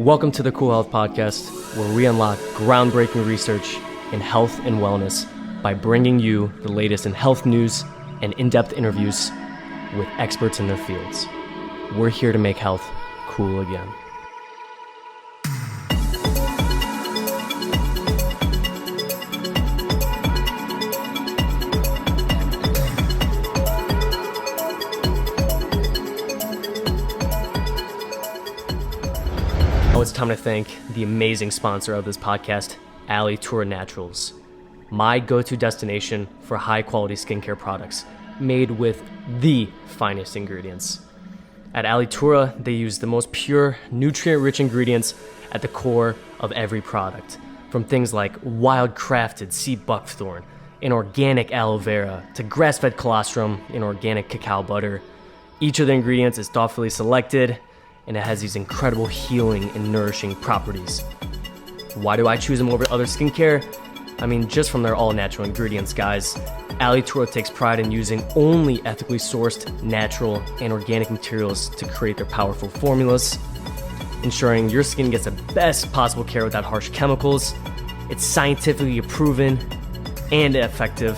Welcome to the Cool Health Podcast, where we unlock groundbreaking research in health and wellness by bringing you the latest in health news and in-depth interviews with experts in their fields. We're here to make health cool again. It's time to thank the amazing sponsor of this podcast, Alitura Naturals, my go-to destination for high-quality skincare products made with the finest ingredients. At Alitura, they use the most pure, nutrient-rich ingredients at the core of every product, from things like wild-crafted sea buckthorn and organic aloe vera to grass-fed colostrum and organic cacao butter. Each of the ingredients is thoughtfully selected, and it has these incredible healing and nourishing properties. Why do I choose them over other skincare? I mean, just from their all-natural ingredients, guys. Alitura takes pride in using only ethically sourced, natural, and organic materials to create their powerful formulas, ensuring your skin gets the best possible care without harsh chemicals. It's scientifically proven and effective.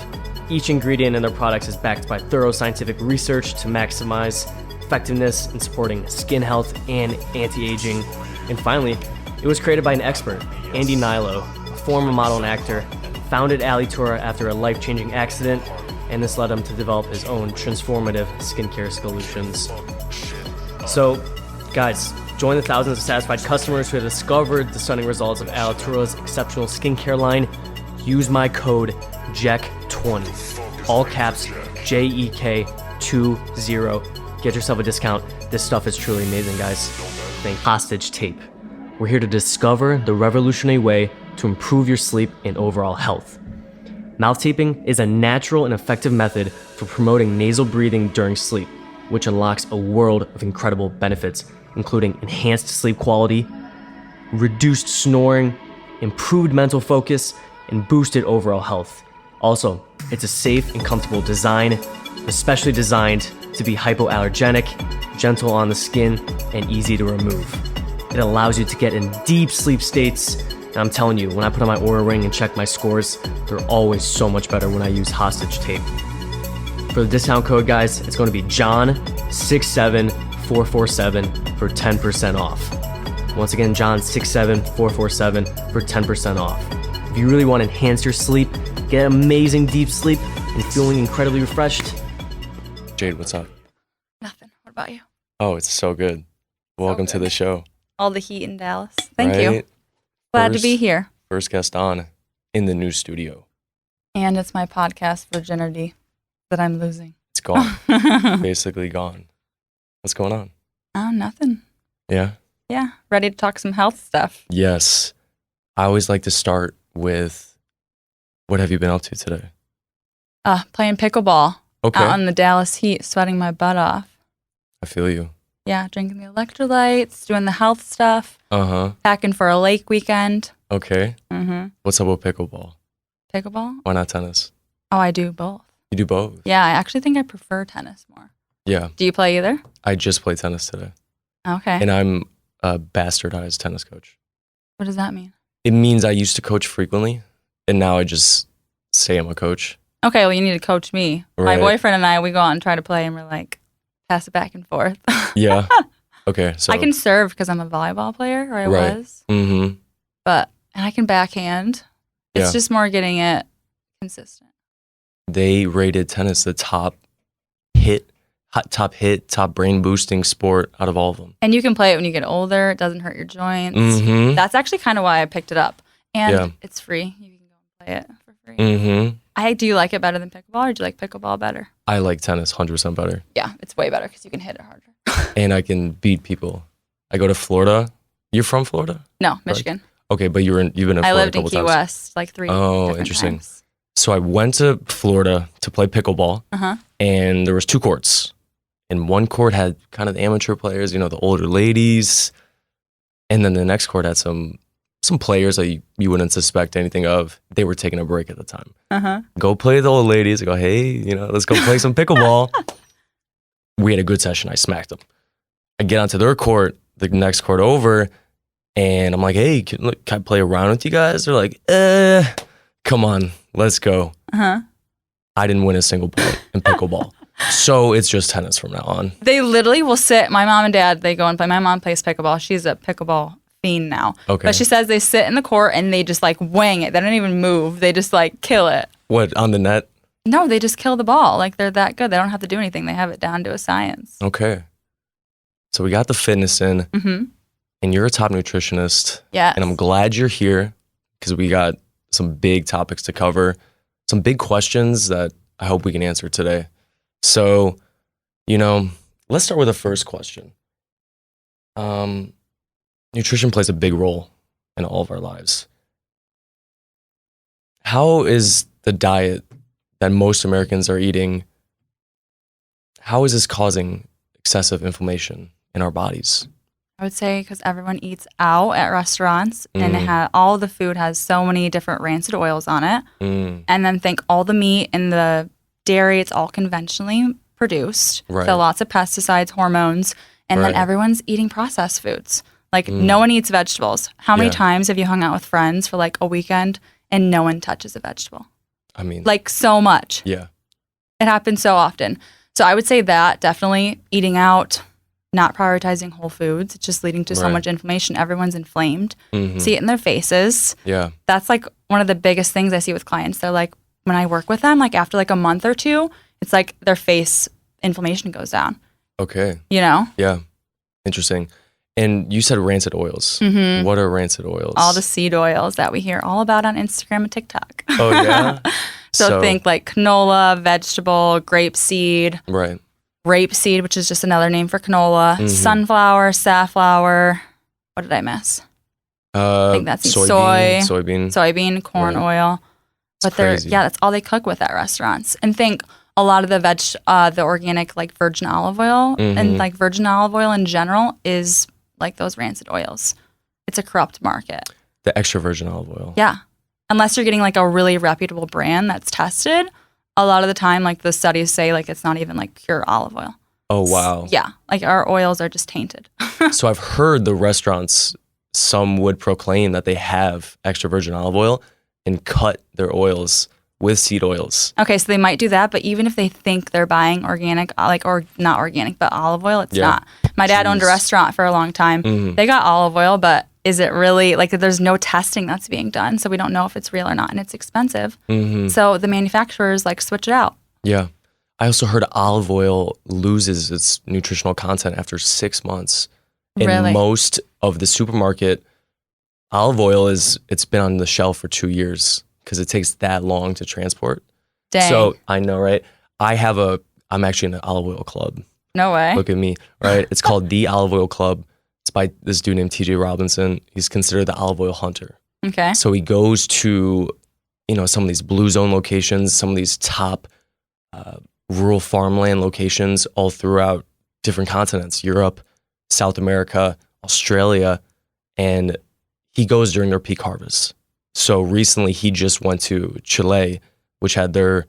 Each ingredient in their products is backed by thorough scientific research to maximize effectiveness in supporting skin health and anti-aging. And finally, it was created by an expert, Andy Nilo, a former model and actor, founded Alitura after a life-changing accident, and this led him to develop his own transformative skincare solutions. So, guys, join the thousands of satisfied customers who have discovered the stunning results of Alitura's exceptional skincare line. Use my code JEK20, all caps JEK20. Get yourself a discount. This stuff is truly amazing, guys. Thank Hostage Tape. We're here to discover the revolutionary way to improve your sleep and overall health. Mouth taping is a natural and effective method for promoting nasal breathing during sleep, which unlocks a world of incredible benefits, including enhanced sleep quality, reduced snoring, improved mental focus, and boosted overall health. Also, it's a safe and comfortable design, especially designed to be hypoallergenic, gentle on the skin, and easy to remove. It allows you to get in deep sleep states, and I'm telling you, when I put on my Oura Ring and check my scores, they're always so much better when I use Hostage Tape. For the discount code, guys, it's going to be John67447 for 10% off. Once again, John67447 for 10% off. If you really want to enhance your sleep, get amazing deep sleep, and feeling incredibly refreshed, Jade, what's up? Nothing. What about you? Oh, it's so good. Welcome to the show. All the heat in Dallas. Thank you. Glad to be here. First guest on in the new studio. And it's my podcast virginity that I'm losing. It's gone. Basically gone. What's going on? Oh, nothing. Yeah? Yeah. Ready to talk some health stuff. Yes. I always like to start with, what have you been up to today? Playing pickleball. Okay. Out in the Dallas heat, sweating my butt off. I feel you. Yeah, drinking the electrolytes, doing the health stuff. Uh-huh. Packing for a lake weekend. Okay. Mm-hmm. What's up with pickleball? Pickleball? Why not tennis? Oh, I do both. You do both? Yeah, I actually think I prefer tennis more. Yeah. Do you play either? I just played tennis today. Okay. And I'm a bastardized tennis coach. What does that mean? It means I used to coach frequently, and now I just say I'm a coach. Okay, well, you need to coach me. Right. My boyfriend and I, we go out and try to play, and we're like, pass it back and forth. Yeah. Okay. So I can serve because I'm a volleyball player, or I was. Mm-hmm. And I can backhand. It's just more getting it consistent. They rated tennis the top brain boosting sport out of all of them. And you can play it when you get older. It doesn't hurt your joints. Mm-hmm. That's actually kind of why I picked it up. And it's free. You can go and play it for free. Mm-hmm. Do you like it better than pickleball, or do you like pickleball better? I like tennis 100% better. Yeah, it's way better because you can hit it harder. And I can beat people. I go to Florida. You're from Florida? No, Michigan. Okay, but you've been in Florida I lived a couple in Key times. West like 3 different interesting. times. So I went to Florida to play pickleball, and there was 2 courts. And one court had kind of the amateur players, the older ladies. And then the next court had some players that you wouldn't suspect anything of. They were taking a break at the time. Go play the old ladies. I go, hey, let's go play some pickleball. We had a good session. I smacked them. I get onto their court, the next court over, And I'm like, hey, can I play around with you guys? They're like, come on, let's go. I didn't win a single point in pickleball. So it's just tennis from now on. They literally will sit, my mom and dad, they go and play. My mom plays pickleball. She's a pickleball fiend now. Okay. But she says they sit in the court and they just like wang it. They don't even move. They just like kill it. What, on the net? No, they just kill the ball. Like they're that good. They don't have to do anything. They have it down to a science. Okay. So we got the fitness in, and you're a top nutritionist. Yeah. And I'm glad you're here because we got some big topics to cover, some big questions that I hope we can answer today. So, let's start with the first question. Nutrition plays a big role in all of our lives. How is the diet that most Americans are eating, how is this causing excessive inflammation in our bodies? I would say because everyone eats out at restaurants and all the food has so many different rancid oils on it. And then think all the meat and the dairy, it's all conventionally produced. Right. So lots of pesticides, hormones, and then everyone's eating processed foods. Like no one eats vegetables. How many times have you hung out with friends for like a weekend and no one touches a vegetable? I mean, like so much. Yeah. It happens so often. So I would say that definitely eating out, not prioritizing whole foods, it's just leading to so much inflammation. Everyone's inflamed. See it in their faces. Yeah. That's like one of the biggest things I see with clients. They're like, when I work with them, like after like a month or two, it's like their face inflammation goes down. Okay. Yeah. Interesting. And you said rancid oils. What are rancid oils? All the seed oils that we hear all about on Instagram and TikTok. Oh, yeah? So think like canola, vegetable, grapeseed. Right. Rapeseed, which is just another name for canola. Sunflower, safflower. What did I miss? I think that's soybean, corn oil. But that's all they cook with at restaurants. And think a lot of the organic like virgin olive oil and like virgin olive oil in general is like those rancid oils. It's a corrupt market. The extra virgin olive oil. Yeah. Unless you're getting like a really reputable brand that's tested, a lot of the time like the studies say like it's not even like pure olive oil. Oh, wow. Yeah. Like our oils are just tainted. So I've heard the restaurants, some would proclaim that they have extra virgin olive oil and cut their oils with seed oils. Okay, so they might do that, but even if they think they're buying organic, or not organic, but olive oil, it's not. My dad owned a restaurant for a long time. They got olive oil, but is it really, like there's no testing that's being done, so we don't know if it's real or not, and it's expensive. So the manufacturers like switch it out. Yeah. I also heard olive oil loses its nutritional content after 6 months. In most of the supermarket, olive oil it's been on the shelf for 2 years. Because it takes that long to transport. Dang. So I know, right? I'm actually in an olive oil club. No way. Look at me, right? It's called the Olive Oil Club. It's by this dude named TJ Robinson. He's considered the olive oil hunter. Okay. So he goes to, some of these blue zone locations, some of these top rural farmland locations all throughout different continents, Europe, South America, Australia, and he goes during their peak harvest. So recently he just went to Chile, which had I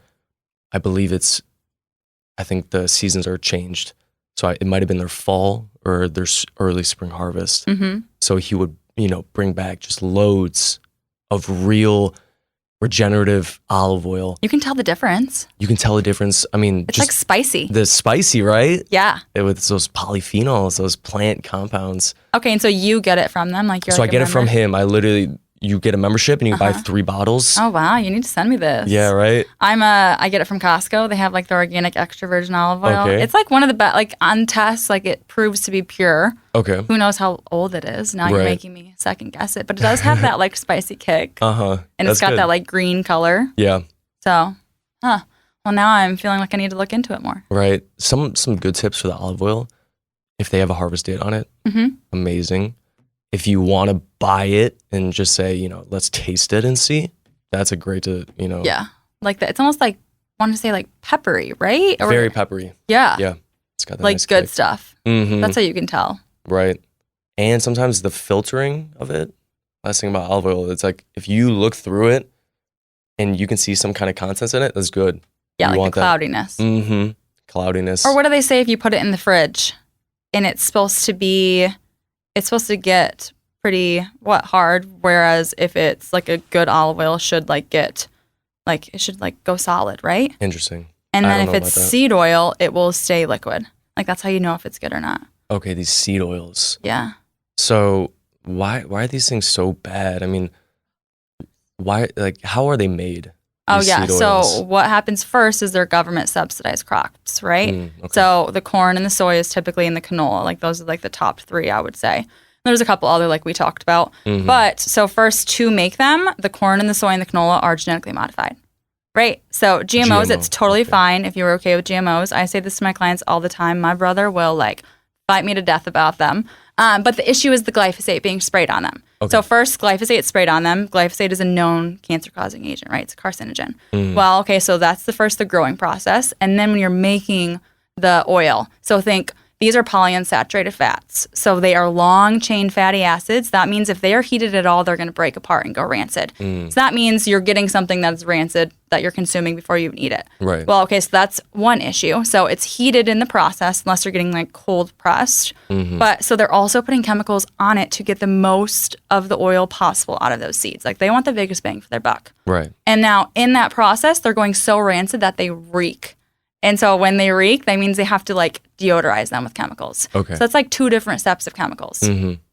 think the seasons are changed. So it might have been their fall or their early spring harvest. So he would, bring back just loads of real regenerative olive oil. You can tell the difference. I mean, it's like spicy. The spicy, right? Yeah. With those polyphenols, those plant compounds. Okay, and so you get it from them? Like you're So I get it from him. You get a membership and you buy 3 bottles. Oh, wow. You need to send me this. Yeah, right? I get it from Costco. They have like the organic extra virgin olive oil. Okay. It's like one of the best, like on tests, like it proves to be pure. Okay. Who knows how old it is? Now you're making me second guess it. But it does have that like spicy kick. And it's got that like green color. Yeah. So, well, now I'm feeling like I need to look into it more. Right. Some good tips for the olive oil. If they have a harvest date on it, amazing. If you want to buy it and just say, let's taste it and see, that's a great Yeah. Like that. It's almost like, I want to say like peppery, right? Or, very peppery. Yeah. Yeah. It's got that like nice good kick. stuff. That's how you can tell. Right. And sometimes the filtering of it, last thing about olive oil, it's like if you look through it and you can see some kind of contents in it, that's good. Yeah, you like the cloudiness. Cloudiness. Or what do they say if you put it in the fridge and it's supposed to get pretty hard. Whereas if it's like a good olive oil, should like get like it should like go solid, right? Interesting. And then if it's seed oil, it will stay liquid. Like that's how you know if it's good or not. Okay, these seed oils. Yeah. So why are these things so bad? I mean, why, like, how are they made? Oh yeah. So what happens first is they're government subsidized crops, right? Okay. So the corn and the soy is typically in the canola. Like those are like the top 3, I would say. There's a couple other like we talked about. But so first to make them, the corn and the soy and the canola are genetically modified. Right. So GMOs, it's totally fine if you're okay with GMOs. I say this to my clients all the time. My brother will like fight me to death about them. But the issue is the glyphosate being sprayed on them. Okay. So first, glyphosate sprayed on them. Glyphosate is a known cancer-causing agent, right? It's a carcinogen. Well, okay, so that's the growing process. And then when you're making the oil, so think these are polyunsaturated fats. So they are long-chain fatty acids. That means if they are heated at all, they're going to break apart and go rancid. So that means you're getting something that's rancid that you're consuming before you even eat it. Right. Well, okay, so that's one issue. So it's heated in the process unless you're getting like cold pressed. But so they're also putting chemicals on it to get the most of the oil possible out of those seeds. Like they want the biggest bang for their buck. Right. And now in that process, they're going so rancid that they reek. And so when they reek, that means they have to like deodorize them with chemicals. Okay. So that's like 2 different steps of chemicals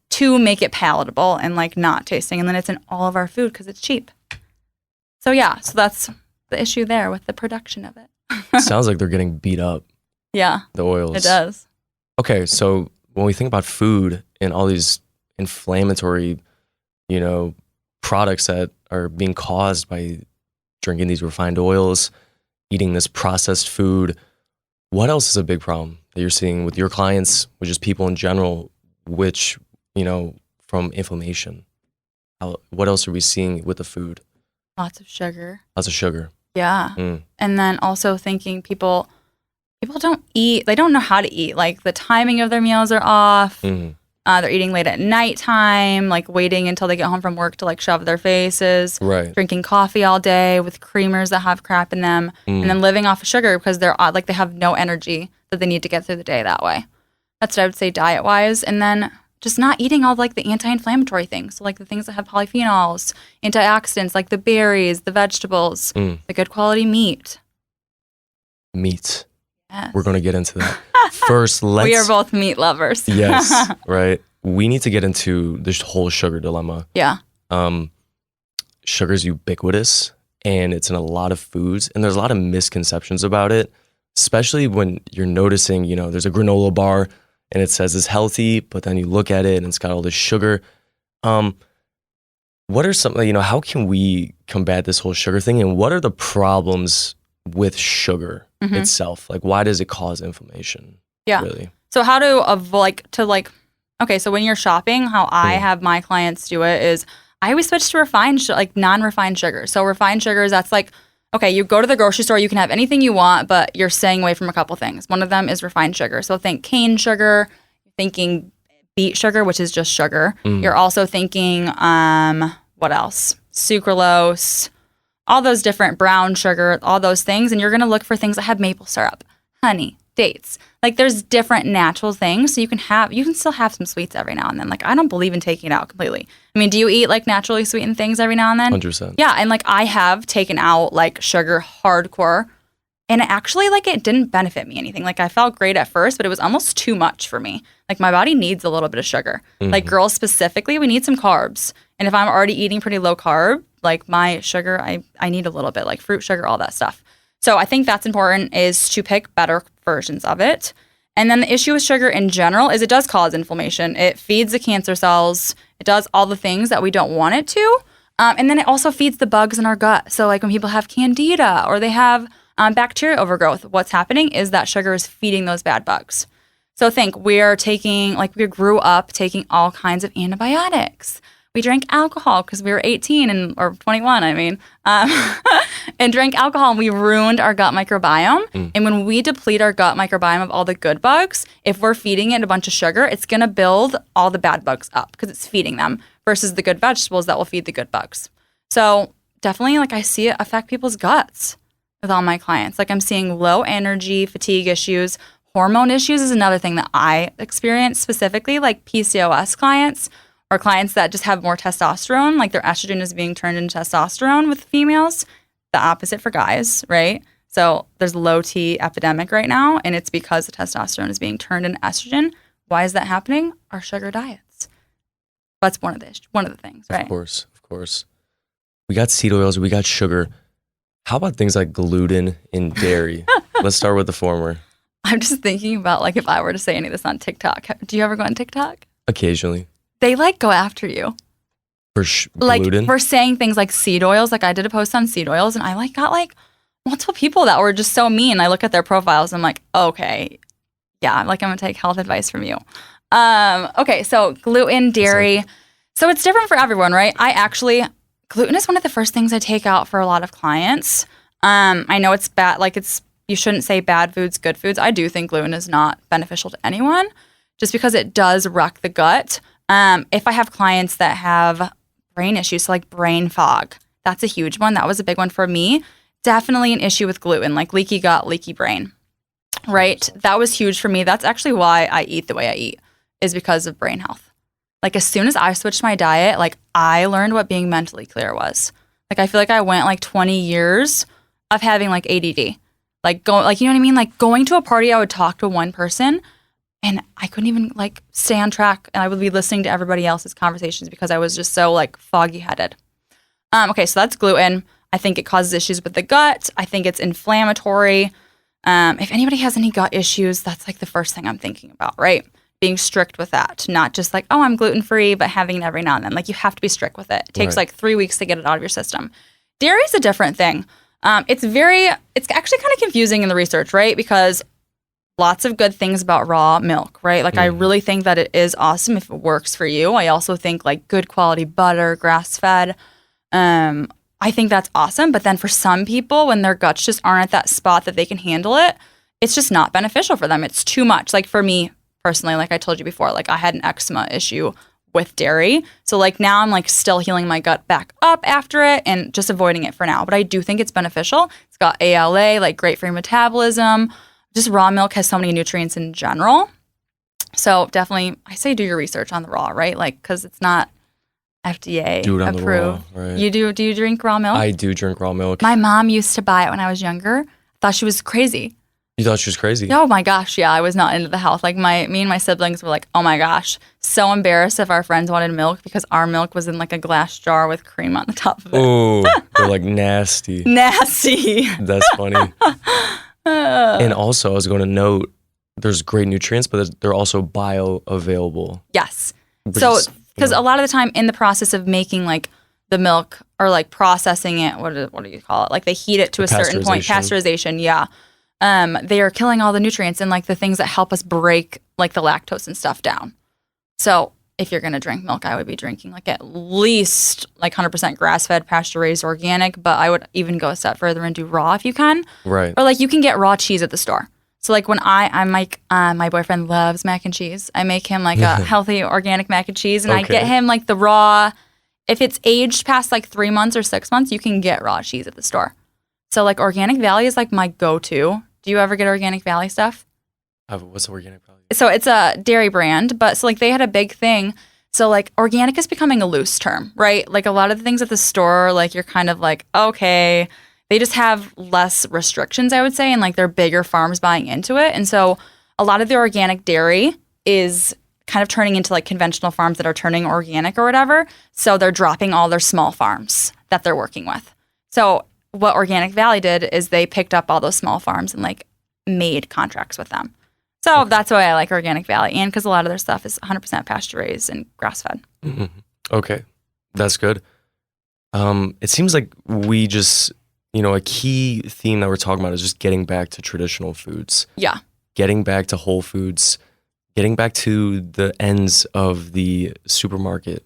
to make it palatable and like not tasting. And then it's in all of our food because it's cheap. So yeah, so that's the issue there with the production of it. Sounds like they're getting beat up. Yeah. The oils. It does. Okay, so when we think about food and all these inflammatory, products that are being caused by drinking these refined oils, eating this processed food, what else is a big problem that you're seeing with your clients, which is people in general, which, from inflammation? What else are we seeing with the food? Lots of sugar. Lots of sugar. Yeah. And then also thinking people don't eat, they don't know how to eat. Like the timing of their meals are off. They're eating late at nighttime, like waiting until they get home from work to like shove their faces. Right. Drinking coffee all day with creamers that have crap in them, and then living off of sugar because they're like they have no energy that they need to get through the day that way. That's what I would say diet wise, and then just not eating all like the anti-inflammatory things, so like the things that have polyphenols, antioxidants, like the berries, the vegetables, the good quality meat. Meat. Yes. We're going to get into that. First, we are both meat lovers. Yes, right. We need to get into this whole sugar dilemma. Yeah. Sugar's ubiquitous, and it's in a lot of foods, and there's a lot of misconceptions about it, especially when you're noticing, there's a granola bar, and it says it's healthy, but then you look at it, and it's got all this sugar. What are some, how can we combat this whole sugar thing, and what are the problems with sugar itself? Like, why does it cause inflammation? Yeah. Really? So how to avoid okay, so when you're shopping, how I have my clients do it is I always switch to non-refined sugar. So refined sugars, that's like, okay, you go to the grocery store, you can have anything you want, but you're staying away from a couple things. One of them is refined sugar. So think cane sugar, thinking beet sugar, which is just sugar. You're also thinking, what else? Sucralose, all those different brown sugar, all those things. And you're going to look for things that have maple syrup, honey, dates. Like there's different natural things. So you can still have some sweets every now and then. Like I don't believe in taking it out completely. I mean, do you eat like naturally sweetened things every now and then? 100%. Yeah. And like I have taken out like sugar hardcore, and it didn't benefit me anything. Like I felt great at first, but it was almost too much for me. Like my body needs a little bit of sugar. Like girls specifically, we need some carbs. And if I'm already eating pretty low carb, like my sugar, I need a little bit, like fruit sugar, all that stuff. So I think that's important, is to pick better versions of it. And then the issue with sugar in general is it does cause inflammation. It feeds the cancer cells. It does all the things that we don't want it to. And then it also feeds the bugs in our gut. So like when people have candida or they have bacterial overgrowth, what's happening is that sugar is feeding those bad bugs. So think we grew up taking all kinds of antibiotics. We drank alcohol because we were 18 or 21, and drank alcohol, and we ruined our gut microbiome. And when we deplete our gut microbiome of all the good bugs, if we're feeding it a bunch of sugar, it's going to build all the bad bugs up because it's feeding them versus the good vegetables that will feed the good bugs. So definitely, I see it affect people's guts with all my clients. Like I'm seeing low energy, fatigue issues, hormone issues is another thing that I experience specifically, like PCOS clients. or clients that just have more testosterone, like their estrogen is being turned into testosterone with females, the opposite for guys, right? So there's low T epidemic right now, and it's because the testosterone is being turned into estrogen. Why is that happening? Our sugar diets. That's one of the things, right? Of course. We got seed oils, we got sugar. How about things like gluten and dairy? Let's start with the former. I'm just thinking about like if I were to say any of this on TikTok. Do you ever go on TikTok? Occasionally. They like go after you. For gluten? Like for saying things like seed oils. Like I did a post on seed oils and I like got like multiple people that were just so mean. I look at their profiles and I'm like, okay, yeah, like I'm gonna take health advice from you. Okay, so gluten, dairy. So it's different for everyone, right? Gluten is one of the first things I take out for a lot of clients. I know it's bad, like you shouldn't say bad foods, good foods. I do think gluten is not beneficial to anyone just because it does wreck the gut. If I have clients that have brain issues, so like brain fog, that's a huge one. That was a big one for me. Definitely an issue with gluten, like leaky gut, leaky brain, right? That was huge for me. That's actually why I eat the way I eat, is because of brain health. Like as soon as I switched my diet, like I learned what being mentally clear was. Like I feel like I went like 20 years of having like ADD. Like you know what I mean? Like going to a party, I would talk to one person and I couldn't even like stay on track, and I would be listening to everybody else's conversations because I was just so like foggy headed. Okay, so that's gluten. I think it causes issues with the gut. I think it's inflammatory. If anybody has any gut issues, that's like the first thing I'm thinking about, right? Being strict with that, not just like, oh, I'm gluten-free, but having it every now and then. Like you have to be strict with it. It takes like 3 weeks to get it out of your system. Dairy is a different thing. It's actually kind of confusing in the research, right? Because lots of good things about raw milk, right? Like I really think that it is awesome if it works for you. I also think like good quality butter, grass-fed, I think that's awesome. But then for some people, when their guts just aren't at that spot that they can handle it, it's just not beneficial for them. It's too much. Like for me personally, like I told you before, like I had an eczema issue with dairy. So like now I'm like still healing my gut back up after it and just avoiding it for now. But I do think it's beneficial. It's got ALA, like great for your metabolism. Just raw milk has so many nutrients in general. So definitely, I say do your research on the raw, right? Like, because it's not FDA do it on approved. The raw, right. You do? Do you drink raw milk? I do drink raw milk. My mom used to buy it when I was younger. Thought she was crazy. You thought she was crazy? Oh my gosh, yeah. I was not into the health. Like me and my siblings were like, oh my gosh, so embarrassed if our friends wanted milk because our milk was in like a glass jar with cream on the top of it. Oh, they're like nasty. Nasty. That's funny. And also, I was going to note, there's great nutrients, but they're also bioavailable. Yes. So, because a lot of the time in the process of making like the milk or like processing it, what do you call it? Like they heat it to a certain point, pasteurization, yeah. They are killing all the nutrients and like the things that help us break like the lactose and stuff down. So if you're going to drink milk, I would be drinking like at least like 100% grass-fed, pasture-raised, organic, but I would even go a step further and do raw if you can. Right. Or like you can get raw cheese at the store. So like when I'm like, my boyfriend loves mac and cheese. I make him like a healthy organic mac and cheese and I get him like the raw, if it's aged past like 3 months or 6 months, you can get raw cheese at the store. So like Organic Valley is like my go-to. Do you ever get Organic Valley stuff? What's Organic Valley? So it's a dairy brand, but so like they had a big thing. So like organic is becoming a loose term, right? Like a lot of the things at the store, like you're kind of like, okay, they just have less restrictions, I would say, and like they're bigger farms buying into it. And so a lot of the organic dairy is kind of turning into like conventional farms that are turning organic or whatever. So they're dropping all their small farms that they're working with. So what Organic Valley did is they picked up all those small farms and like made contracts with them. So that's why I like Organic Valley, and because a lot of their stuff is 100% pasture raised and grass fed. Mm-hmm. Okay, that's good. It seems like we just, a key theme that we're talking about is just getting back to traditional foods. Yeah. Getting back to whole foods, getting back to the ends of the supermarket,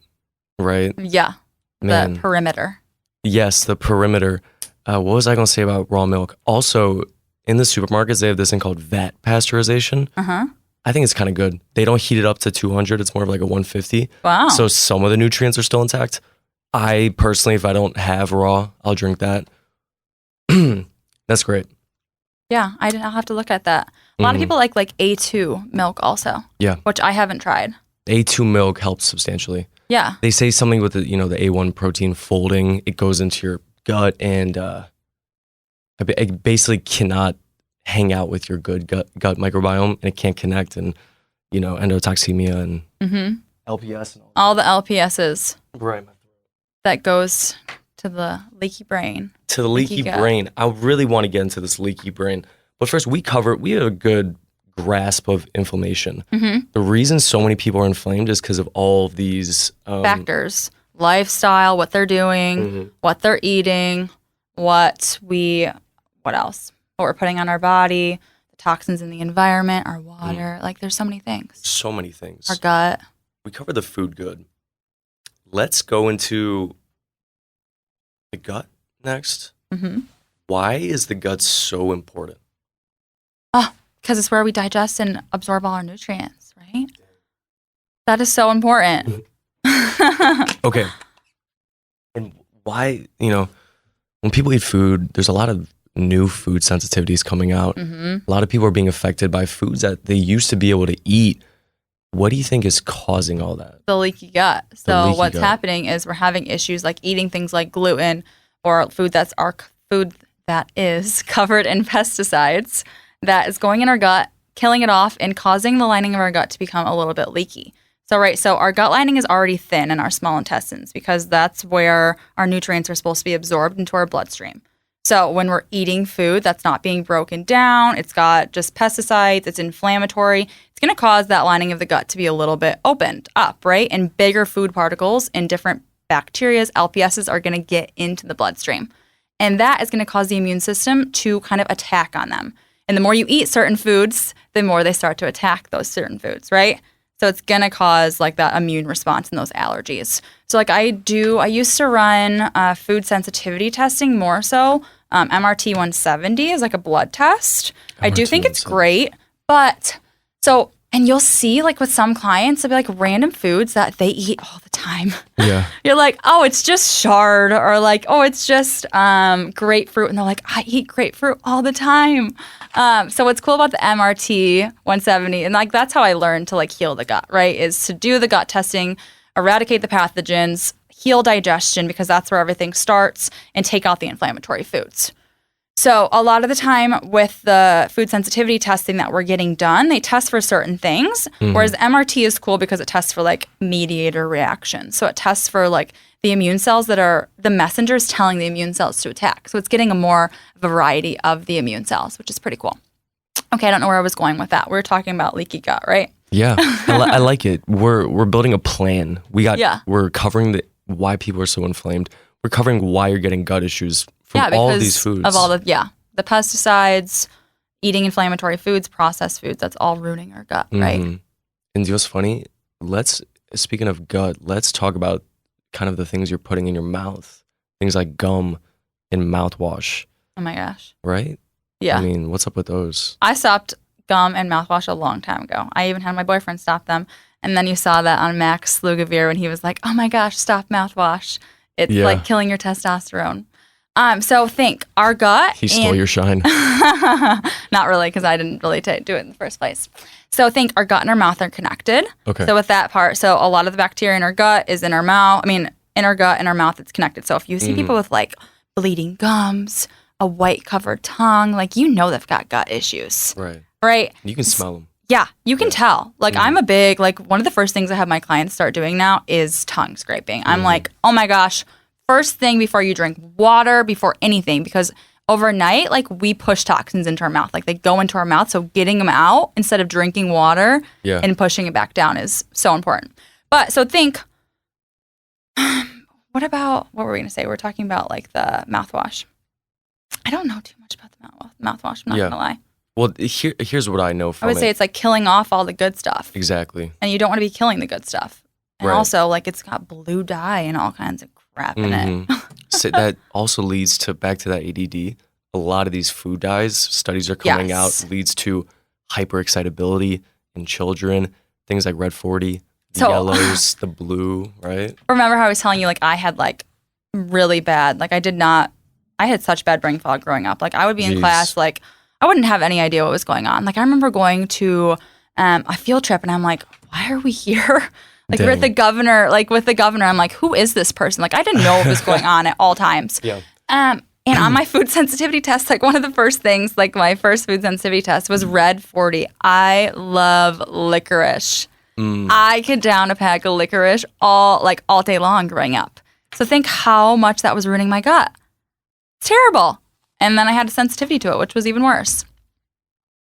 right? Yeah. Man. The perimeter. Yes, the perimeter. What was I going to say about raw milk? Also, in the supermarkets, they have this thing called vat pasteurization. Uh-huh. I think it's kind of good. They don't heat it up to 200. It's more of like a 150. Wow. So some of the nutrients are still intact. I personally, if I don't have raw, I'll drink that. That's great. Yeah, I'll have to look at that. A lot of people like A2 milk also. Yeah. Which I haven't tried. A2 milk helps substantially. Yeah. They say something with the A1 protein folding, it goes into your gut and it basically cannot hang out with your good gut microbiome, and it can't connect, and endotoxemia and LPS and all the LPSs. Right. That goes to the leaky brain. To the leaky brain. I really want to get into this leaky brain. But first, we have a good grasp of inflammation. The reason so many people are inflamed is because of all of these factors. Lifestyle, what they're doing, what they're eating, what else? What we're putting on our body, the toxins in the environment, our water. Like, there's so many things. So many things. Our gut. We covered the food good. Let's go into the gut next. Why is the gut so important? Because it's where we digest and absorb all our nutrients, right? That is so important. Okay. And why, when people eat food, there's a lot of new food sensitivities coming out. A lot of people are being affected by foods that they used to be able to eat. What do you think is causing all that? The leaky gut. So what's happening is we're having issues like eating things like gluten or food that is covered in pesticides that is going in our gut, killing it off, and causing the lining of our gut to become a little bit leaky. So our gut lining is already thin in our small intestines because that's where our nutrients are supposed to be absorbed into our bloodstream. So when we're eating food that's not being broken down, it's got just pesticides, it's inflammatory, it's going to cause that lining of the gut to be a little bit opened up, right? And bigger food particles and different bacteria, LPSs, are going to get into the bloodstream. And that is going to cause the immune system to kind of attack on them. And the more you eat certain foods, the more they start to attack those certain foods, right? So it's going to cause like that immune response and those allergies. So like I used to run food sensitivity testing more so. MRT 170 is like a blood test. I do think it's great, but and you'll see like with some clients, it'll be like random foods that they eat all the time. Yeah. You're like, oh, it's just chard, or like, oh, it's just grapefruit. And they're like, I eat grapefruit all the time. So what's cool about the MRT 170, and like that's how I learned to like heal the gut, right? Is to do the gut testing, eradicate the pathogens, heal digestion, because that's where everything starts, and take out the inflammatory foods. So a lot of the time with the food sensitivity testing that we're getting done, they test for certain things, whereas MRT is cool because it tests for like mediator reactions. So it tests for like the immune cells that are the messengers telling the immune cells to attack. So it's getting a more variety of the immune cells, which is pretty cool. Okay, I don't know where I was going with that. We were talking about leaky gut, right? Yeah, I like it. We're building a plan. We're covering why people are so inflamed. We're covering why you're getting gut issues from all of these foods. Of all the pesticides, eating inflammatory foods, processed foods, that's all ruining our gut, right? And you know what's funny? Speaking of gut, let's talk about kind of the things you're putting in your mouth. Things like gum and mouthwash. Oh my gosh. Right? Yeah. I mean, what's up with those? I stopped gum and mouthwash a long time ago. I even had my boyfriend stop them. And then you saw that on Max Lugavere when he was like, oh my gosh, stop mouthwash. It's like killing your testosterone. So think our gut. He stole your shine. Not really, because I didn't really do it in the first place. So think our gut and our mouth are connected. Okay. So with that part, so a lot of the bacteria in our gut is in our mouth. I mean, in our gut and our mouth, it's connected. So if you see people with like bleeding gums, a white covered tongue, like they've got gut issues. Right. Right. You can smell them. Yeah, you can tell. Like I'm a big, like one of the first things I have my clients start doing now is tongue scraping. I'm like, oh my gosh, first thing before you drink water, before anything, because overnight, like we push toxins into our mouth. Like they go into our mouth. So getting them out instead of drinking water and pushing it back down is so important. But so think, what were we going to say? We're talking about like the mouthwash. I don't know too much about the mouthwash. I'm not going to lie. Well, here's what I know from it. I would say it's like killing off all the good stuff. Exactly. And you don't want to be killing the good stuff. And also, like, it's got blue dye and all kinds of crap in it. So that also leads back to that ADD. A lot of these food dyes, studies are coming out, leads to hyperexcitability in children. Things like red 40, the yellows, the blue, right? Remember how I was telling you, like, I had, like, really bad, like, I had such bad brain fog growing up. Like, I would be in class, like, I wouldn't have any idea what was going on. Like I remember going to a field trip and I'm like, why are we here? Like with the governor, I'm like, who is this person? Like I didn't know what was going on at all times. Yeah. And on my food sensitivity test, like one of the first things, like my first food sensitivity test was red 40. I love licorice. I could down a pack of licorice all day long growing up. So think how much that was ruining my gut. It's terrible. And then I had a sensitivity to it, which was even worse.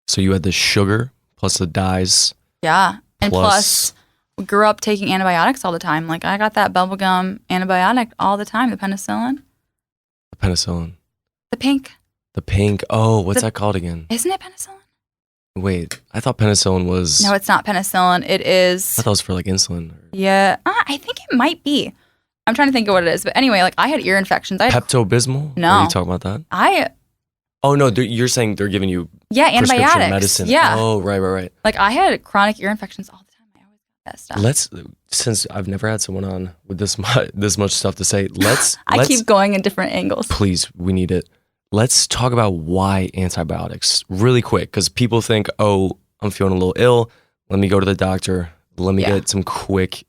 So you had the sugar plus the dyes. Yeah. And plus we grew up taking antibiotics all the time. Like I got that bubblegum antibiotic all the time, the penicillin. The penicillin. The pink. The pink. Oh, what's that called again? Isn't it penicillin? Wait, I thought penicillin was... No, it's not penicillin. It is... I thought it was for like insulin. Yeah, I think it might be. I'm trying to think of what it is. But anyway, like I had ear infections. Pepto-Bismol? No. Are you talking about that? Oh, no, you're saying they're giving you antibiotics. Medicine. Yeah. Oh, right. Like I had chronic ear infections all the time. I always got that stuff. Since I've never had someone on with this much stuff to say, let's keep going in different angles. Please, we need it. Let's talk about why antibiotics really quick, because people think, oh, I'm feeling a little ill. Let me go to the doctor. Let me get some quick.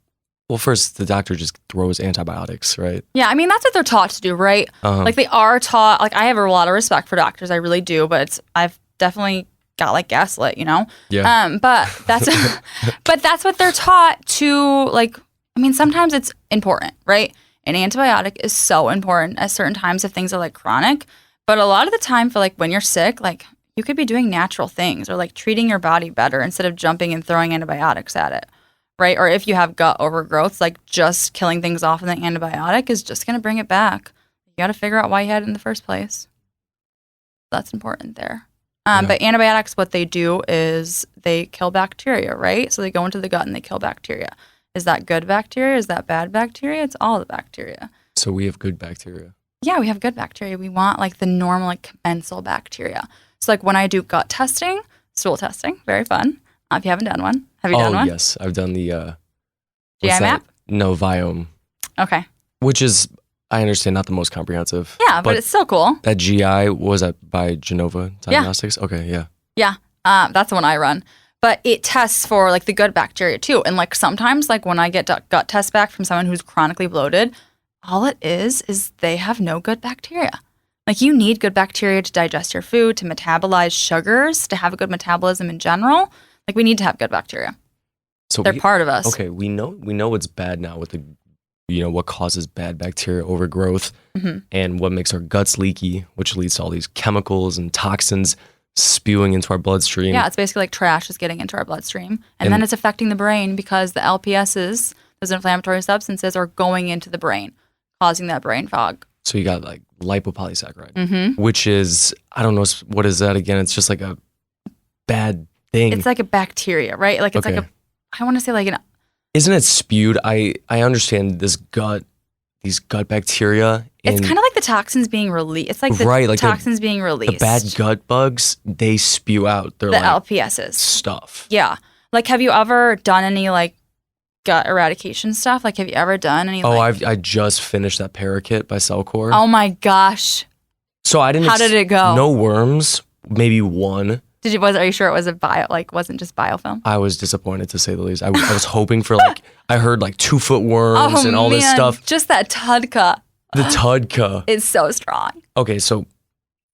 Well, first, the doctor just throws antibiotics, right? Yeah, I mean, that's what they're taught to do, right? Like they are taught, like I have a lot of respect for doctors. I really do, but I've definitely got like gaslit, you know? Yeah. But that's what they're taught to, like, I mean, sometimes it's important, right? An antibiotic is so important at certain times if things are like chronic. But a lot of the time for like when you're sick, like you could be doing natural things or like treating your body better instead of jumping and throwing antibiotics at it, right? Or if you have gut overgrowth, like just killing things off in the antibiotic is just going to bring it back. You got to figure out why you had it in the first place. That's important there. But antibiotics, what they do is they kill bacteria, right? So they go into the gut and they kill bacteria. Is that good bacteria? Is that bad bacteria? It's all the bacteria. So we have good bacteria. Yeah, we have good bacteria. We want like the normal, like commensal bacteria. So like when I do gut testing, stool testing, very fun. If you haven't done one, have you done one? Oh, yes. I've done the... GI map? No, Viome. Okay. Which is, I understand, not the most comprehensive. Yeah, but it's still cool. That GI, was that by Genova Diagnostics? Yeah. Okay, yeah. Yeah, that's the one I run. But it tests for like the good bacteria too. And like sometimes like when I get gut tests back from someone who's chronically bloated, all it is they have no good bacteria. Like you need good bacteria to digest your food, to metabolize sugars, to have a good metabolism in general. Like we need to have good bacteria. So they're part of us. Okay, we know what's bad now with the, what causes bad bacteria overgrowth and what makes our guts leaky, which leads to all these chemicals and toxins spewing into our bloodstream. Yeah, it's basically like trash is getting into our bloodstream. And then it's affecting the brain because the LPSs, those inflammatory substances, are going into the brain, causing that brain fog. So you got like lipopolysaccharide, which is, I don't know, what is that again? It's just like a bad thing. It's like a bacteria, right? Like it's like I want to say like an... Isn't it spewed? I understand these gut bacteria. It's kind of like the toxins being released. It's like the toxins being released. The bad gut bugs, they spew out their LPSs stuff. Yeah. Like, have you ever done any like gut eradication stuff? Like, have you ever done any? I just finished that Parakit by Cellcore. Oh my gosh. So I didn't. How did it go? No worms, maybe one. Are you sure it was wasn't just biofilm? I was disappointed, to say the least. I was hoping for I heard 2-foot worms and all this stuff. Just that Tudka. The Tudka. It's so strong. Okay, so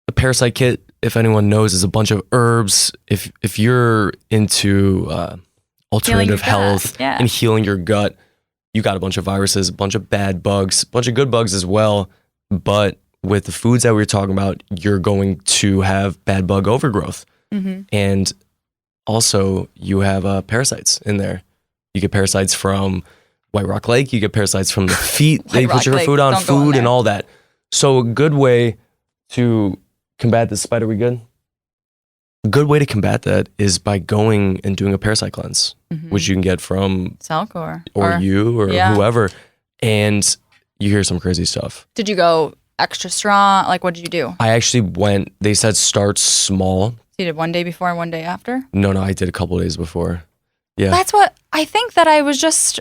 the Parasite Kit, if anyone knows, is a bunch of herbs. If you're into alternative health and healing your gut, you got a bunch of viruses, a bunch of bad bugs, a bunch of good bugs as well. But with the foods that we were talking about, you're going to have bad bug overgrowth. And also you have parasites in there. You get parasites from White Rock Lake. You get parasites from the feet. They put your food on food and all that. So a good way to combat this, Spider, we good? A good way to combat that is by going and doing a parasite cleanse, which you can get from Cellcore or whoever. And you hear some crazy stuff. Did you go extra strong? Like, what did you do? I actually went, they said start small. So you did one day before and one day after? No, I did a couple of days before. Yeah. That's what I think that I was just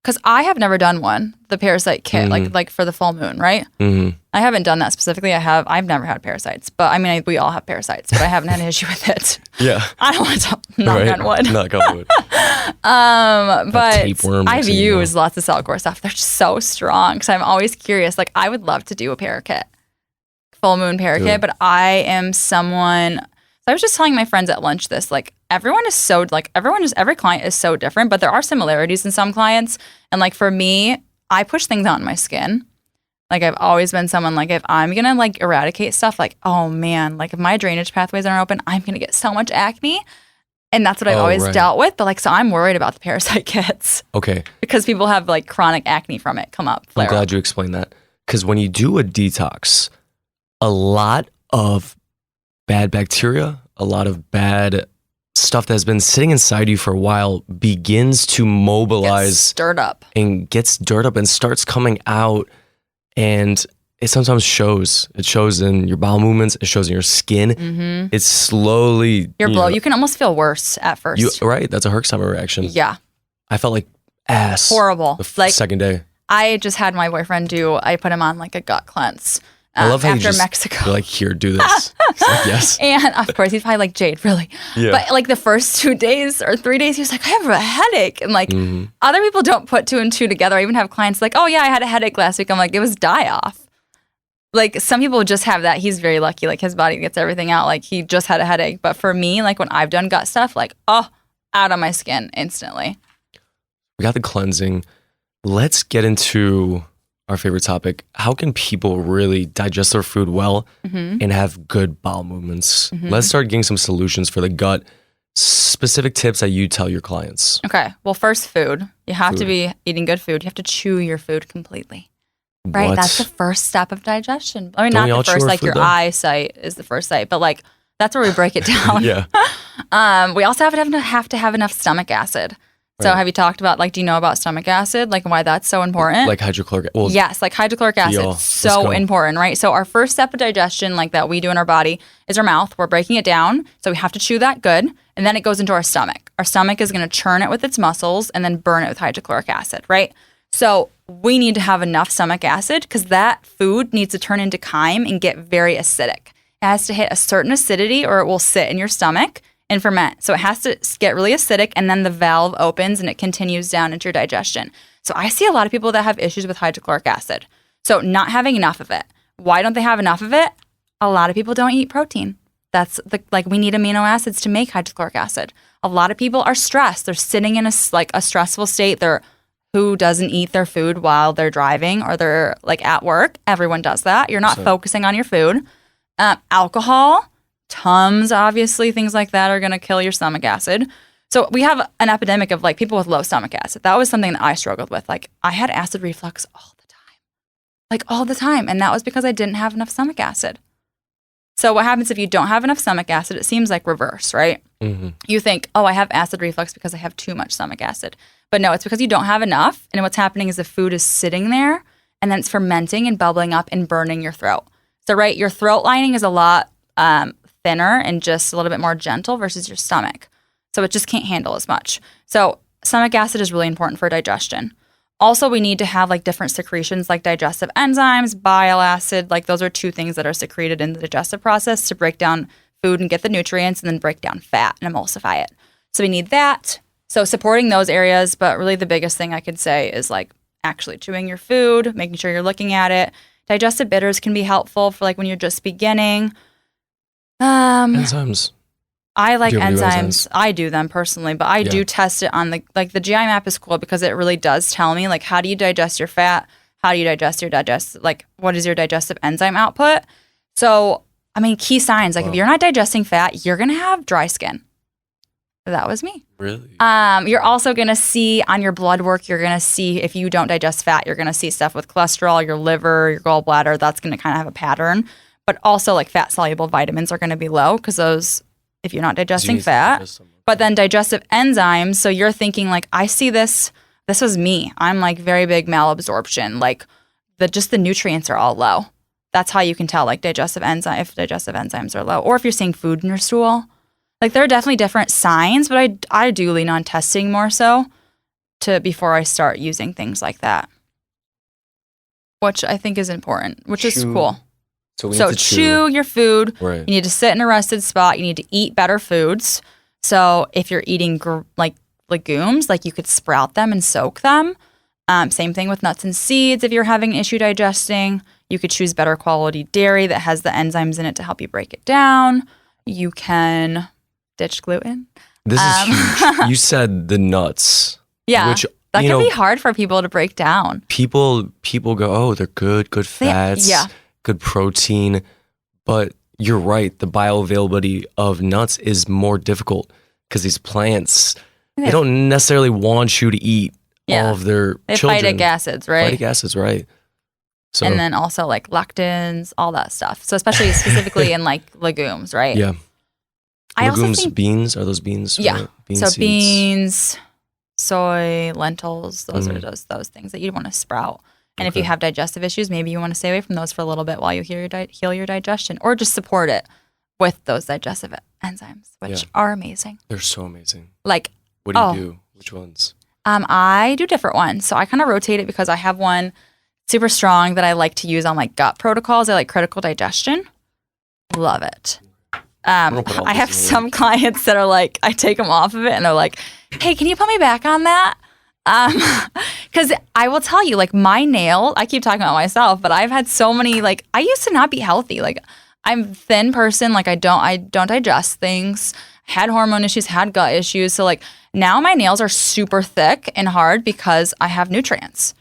because I have never done one, the parasite kit, like for the full moon, right? Mm-hmm. I haven't done that specifically. I've never had parasites, but I mean, we all have parasites, but I haven't had an issue with it. Yeah. I don't want to knock on wood. Knock on wood. But I've used lots of Cellcore stuff. They're just so strong. So I'm always curious. Like, I would love to do a parakit, full moon parakit, but I am someone. So I was just telling my friends at lunch this, like, every client is so different, but there are similarities in some clients. And like for me, I push things on my skin. Like I've always been someone like if I'm going to like eradicate stuff, like, oh man, like if my drainage pathways aren't open, I'm going to get so much acne. And that's what I've always dealt with. But like, so I'm worried about the parasite kits. Okay. Because people have like chronic acne from it come up. I'm glad you explained that. Because when you do a detox, a lot of bad bacteria, a lot of bad stuff that's been sitting inside you for a while begins to mobilize, gets stirred up and starts coming out, and it sometimes shows. It shows in your bowel movements. It shows in your skin. Mm-hmm. It's slowly you can almost feel worse at first. Right, that's a Herxheimer reaction. Yeah, I felt like ass. Horrible. The second day. I just had my boyfriend I put him on like a gut cleanse. I love how after Mexico. You're like, here, do this. Like, yes. And of course, he's probably like, Jade, really? Yeah. But like the first 2 days or 3 days, he was like, I have a headache. And like other people don't put 2 and 2 together. I even have clients like, oh yeah, I had a headache last week. I'm like, it was die-off. Like some people just have that. He's very lucky. Like his body gets everything out. Like he just had a headache. But for me, like when I've done gut stuff, like, out of my skin instantly. We got the cleansing. Let's get into our favorite topic. How can people really digest their food well and have good bowel movements? Let's start getting some solutions for the gut. Specific tips that you tell your clients. Okay. Well, first, food. You have to be eating good food. You have to chew your food completely. Right? That's the first step of digestion. I mean, not the first, like your eyesight is the first sight, but like that's where we break it down. Yeah. We also have to have enough stomach acid. So have you talked about, like, do you know about stomach acid, like why that's so important? Like hydrochloric acid? Yes, like hydrochloric acid. So important, right? So our first step of digestion, like that we do in our body, is our mouth. We're breaking it down. So we have to chew that good. And then it goes into our stomach. Our stomach is going to churn it with its muscles and then burn it with hydrochloric acid, right? So we need to have enough stomach acid because that food needs to turn into chyme and get very acidic. It has to hit a certain acidity or it will sit in your stomach and ferment. So it has to get really acidic and then the valve opens and it continues down into your digestion. So I see a lot of people that have issues with hydrochloric acid. So not having enough of it. Why don't they have enough of it? A lot of people don't eat protein. That's we need amino acids to make hydrochloric acid. A lot of people are stressed. They're sitting in a stressful state. Who doesn't eat their food while they're driving or they're like at work? Everyone does that. You're not focusing on your food. Alcohol, Tums, obviously, things like that are going to kill your stomach acid. So we have an epidemic of like people with low stomach acid. That was something that I struggled with. Like I had acid reflux all the time. And that was because I didn't have enough stomach acid. So what happens if you don't have enough stomach acid? It seems like reverse, right? Mm-hmm. You think, I have acid reflux because I have too much stomach acid. But no, it's because you don't have enough. And what's happening is the food is sitting there and then it's fermenting and bubbling up and burning your throat. So, right, your throat lining is a lot thinner and just a little bit more gentle versus your stomach. So it just can't handle as much. So stomach acid is really important for digestion. Also, we need to have like different secretions like digestive enzymes, bile acid. Like those are 2 things that are secreted in the digestive process to break down food and get the nutrients and then break down fat and emulsify it. So we need that. So supporting those areas, but really the biggest thing I could say is like actually chewing your food, making sure you're looking at it. Digestive bitters can be helpful for like when you're just beginning. Enzymes. I like enzymes. I do them personally, but I do test it on the GI map is cool because it really does tell me like how do you digest your fat? How do you digest what is your digestive enzyme output? So, I mean, key signs, like if you're not digesting fat, you're going to have dry skin. That was me. Really? You're also going to see on your blood work, you're going to see if you don't digest fat, you're going to see stuff with cholesterol, your liver, your gallbladder. That's going to kind of have a pattern. But also like fat soluble vitamins are going to be low because those, if you're not digesting fat, but then digestive enzymes. So you're thinking like, I see this was me. I'm like very big malabsorption. Like just the nutrients are all low. That's how you can tell like if digestive enzymes are low or if you're seeing food in your stool. Like there are definitely different signs, but I do lean on testing more so. before I start using things like that, which I think is important, which is cool. So chew your food. Right. You need to sit in a rested spot. You need to eat better foods. So if you're eating like legumes, like you could sprout them and soak them. Same thing with nuts and seeds. If you're having an issue digesting, you could choose better quality dairy that has the enzymes in it to help you break it down. You can ditch gluten. This is huge. You said the nuts. Yeah. Which, that can be hard for people to break down. People go, oh, they're good fats, good protein. But you're right. The bioavailability of nuts is more difficult because these plants, they don't necessarily want you to eat all of their children. Phytic acids, right? Phytic acids, right. So, and then also like lectins, all that stuff. So especially specifically in like legumes, right? Yeah. I legumes, also think, beans, are those beans? Yeah. Bean so seeds. Beans, soy, lentils, those are those things that you want to sprout. And if you have digestive issues, maybe you want to stay away from those for a little bit while you heal your digestion, or just support it with those digestive enzymes, which are amazing. They're so amazing. Like, what do you do? Which ones? I do different ones. So I kind of rotate it because I have one super strong that I like to use on like gut protocols. I like critical digestion. Love it. I have some clients that are like, I take them off of it and they're like, hey, can you put me back on that? Because I will tell you, like my nail, I keep talking about myself, but I've had so many, like I used to not be healthy. Like I'm a thin person. Like I don't digest things, had hormone issues, had gut issues. So like now my nails are super thick and hard because I have nutrients.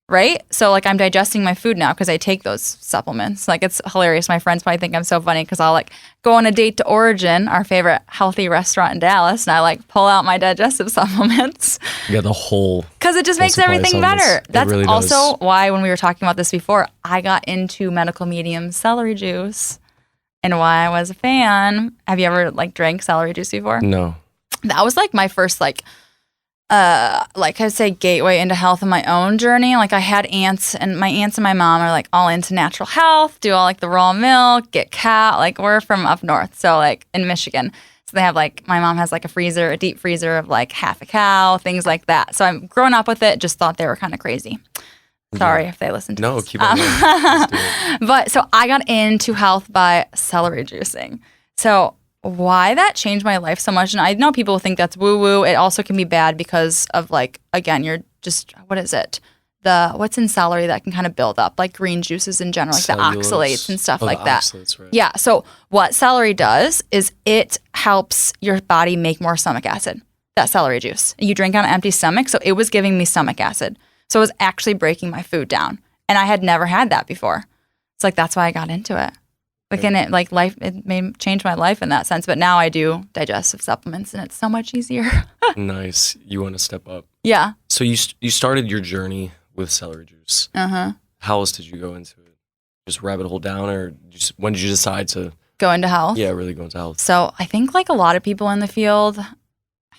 Right? So like I'm digesting my food now because I take those supplements. Like it's hilarious. My friends probably think I'm so funny because I'll like go on a date to Origin, our favorite healthy restaurant in Dallas, and I like pull out my digestive supplements. Yeah, the whole. Because it just makes everything better. That's really also why when we were talking about this before, I got into medical medium celery juice and why I was a fan. Have you ever like drank celery juice before? No. That was like my first like I'd say gateway into health in my own journey. Like I had aunts and my mom are like all into natural health, do all like the raw milk, get cow. Like we're from up north. So like in Michigan. So they have like, my mom has like a deep freezer of like half a cow, things like that. So I'm growing up with it, just thought they were kind of crazy. Sorry if they listen to this. Keep on going. But so I got into health by celery juicing. So why that changed my life so much, and I know people think that's woo-woo. It also can be bad because of like, again, you're just, what is it? What's in celery that can kind of build up, like green juices in general, like Cellulose. The oxalates and stuff like that. Oxalates, right. Yeah, so what celery does is it helps your body make more stomach acid, that celery juice. You drink on an empty stomach, so it was giving me stomach acid. So it was actually breaking my food down. And I had never had that before. It's like, that's why I got into it. Like in it, like life, it made change my life in that sense. But now I do digestive supplements, and it's so much easier. Nice. You want to step up? Yeah. So you started your journey with celery juice. How else did you go into it? Just rabbit hole down, or when did you decide to go into health? Yeah, really go into health. So I think like a lot of people in the field,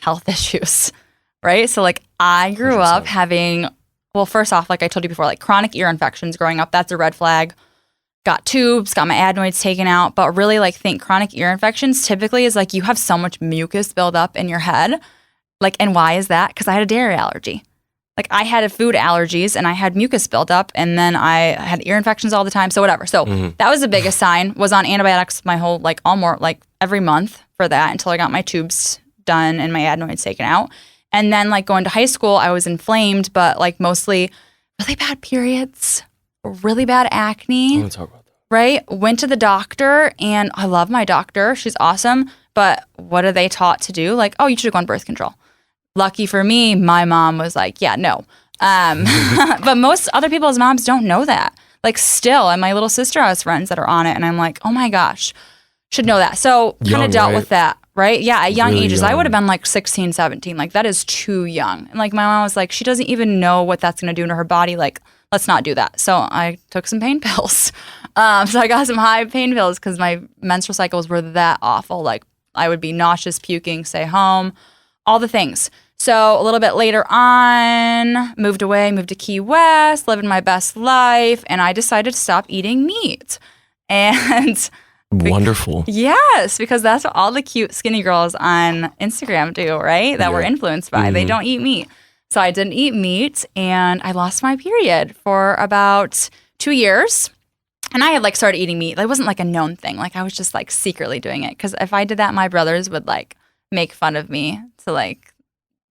health issues, right? So like I grew 100%. Up having, well, first off, like I told you before, like chronic ear infections growing up. That's a red flag. Got tubes, got my adenoids taken out, but really like think chronic ear infections typically is like you have so much mucus build up in your head. Like, and why is that? Because I had a dairy allergy. Like I had food allergies and I had mucus build up, and then I had ear infections all the time. So whatever. So that was the biggest sign. Was on antibiotics my whole every month for that until I got my tubes done and my adenoids taken out. And then like going to high school, I was inflamed, but like mostly really bad periods. Really bad acne. I want to talk about that. Right? Went to the doctor, and I love my doctor. She's awesome. But what are they taught to do? Like, oh, you should go on birth control. Lucky for me, my mom was like, yeah, no. But most other people's moms don't know that. Like still, and my little sister has friends that are on it, and I'm like, oh my gosh, should know that. So kind of dealt with that, right? Yeah, at young ages. I would have been like 16, 17. Like that is too young. And like my mom was like, she doesn't even know what that's going to do to her body. Like, let's not do that. So I took some pain pills. So I got some high pain pills because my menstrual cycles were that awful. Like I would be nauseous, puking, stay home, all the things. So a little bit later on, moved to Key West, living my best life, and I decided to stop eating meat. And wonderful. Yes, because that's what all the cute skinny girls on Instagram do, right? That we're influenced by. They don't eat meat. So I didn't eat meat, and I lost my period for about 2 years. And I had like started eating meat. It wasn't like a known thing. Like I was just like secretly doing it. Because if I did that, my brothers would like make fun of me to like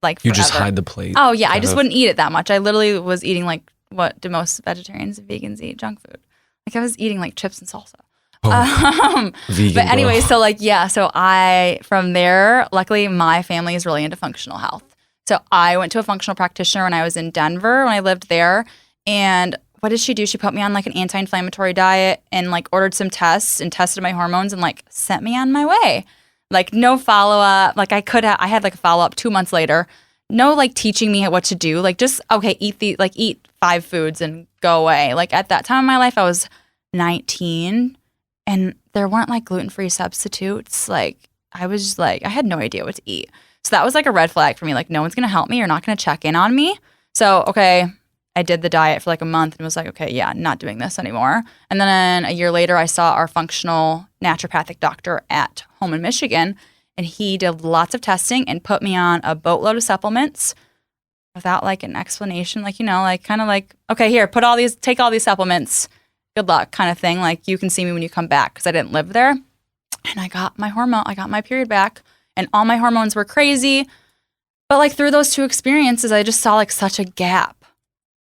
you forever. just hide the plate. Oh yeah, I just wouldn't eat it that much. I literally was eating like what do most vegetarians and vegans eat? Junk food. Like I was eating like chips and salsa. Vegan, but anyway, bro. so like so I from there, luckily my family is really into functional health. So I went to a functional practitioner when I was in Denver when I lived there, and what did she do? She put me on like an anti-inflammatory diet and like ordered some tests and tested my hormones and like sent me on my way. Like no follow-up. Like I had like a follow-up 2 months later. No like teaching me what to do. Like just, okay, eat 5 foods and go away. Like at that time in my life, I was 19 and there weren't like gluten-free substitutes. Like I was just like, I had no idea what to eat. So that was like a red flag for me. Like no one's going to help me. You're not going to check in on me. So, okay, I did the diet for like a month and was like, okay, yeah, not doing this anymore. And then a year later, I saw our functional naturopathic doctor at home in Michigan, and he did lots of testing and put me on a boatload of supplements without like an explanation, like, like kind of like, okay, here, take all these supplements, good luck kind of thing. Like you can see me when you come back because I didn't live there. And I got my period back and all my hormones were crazy. But like through those 2 experiences, I just saw like such a gap.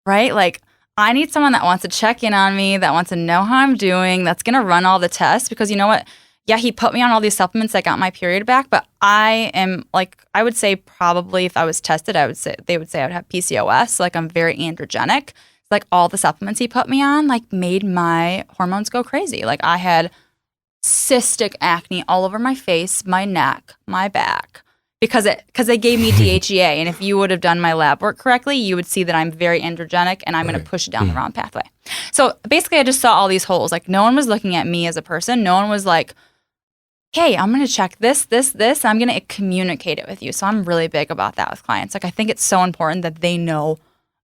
Right? Like I need someone that wants to check in on me, that wants to know how I'm doing, that's going to run all the tests because you know what? Yeah, he put me on all these supplements that got my period back, but I am like, I would say probably if I was tested, they would say I would have PCOS. Like I'm very androgenic. Like all the supplements he put me on like made my hormones go crazy. Like I had cystic acne all over my face, my neck, my back. Because they gave me DHEA, and if you would have done my lab work correctly, you would see that I'm very androgenic, and I'm going to push it down the wrong pathway. So basically, I just saw all these holes. Like no one was looking at me as a person. No one was like, "Hey, I'm going to check this. I'm going to communicate it with you." So I'm really big about that with clients. Like I think it's so important that they know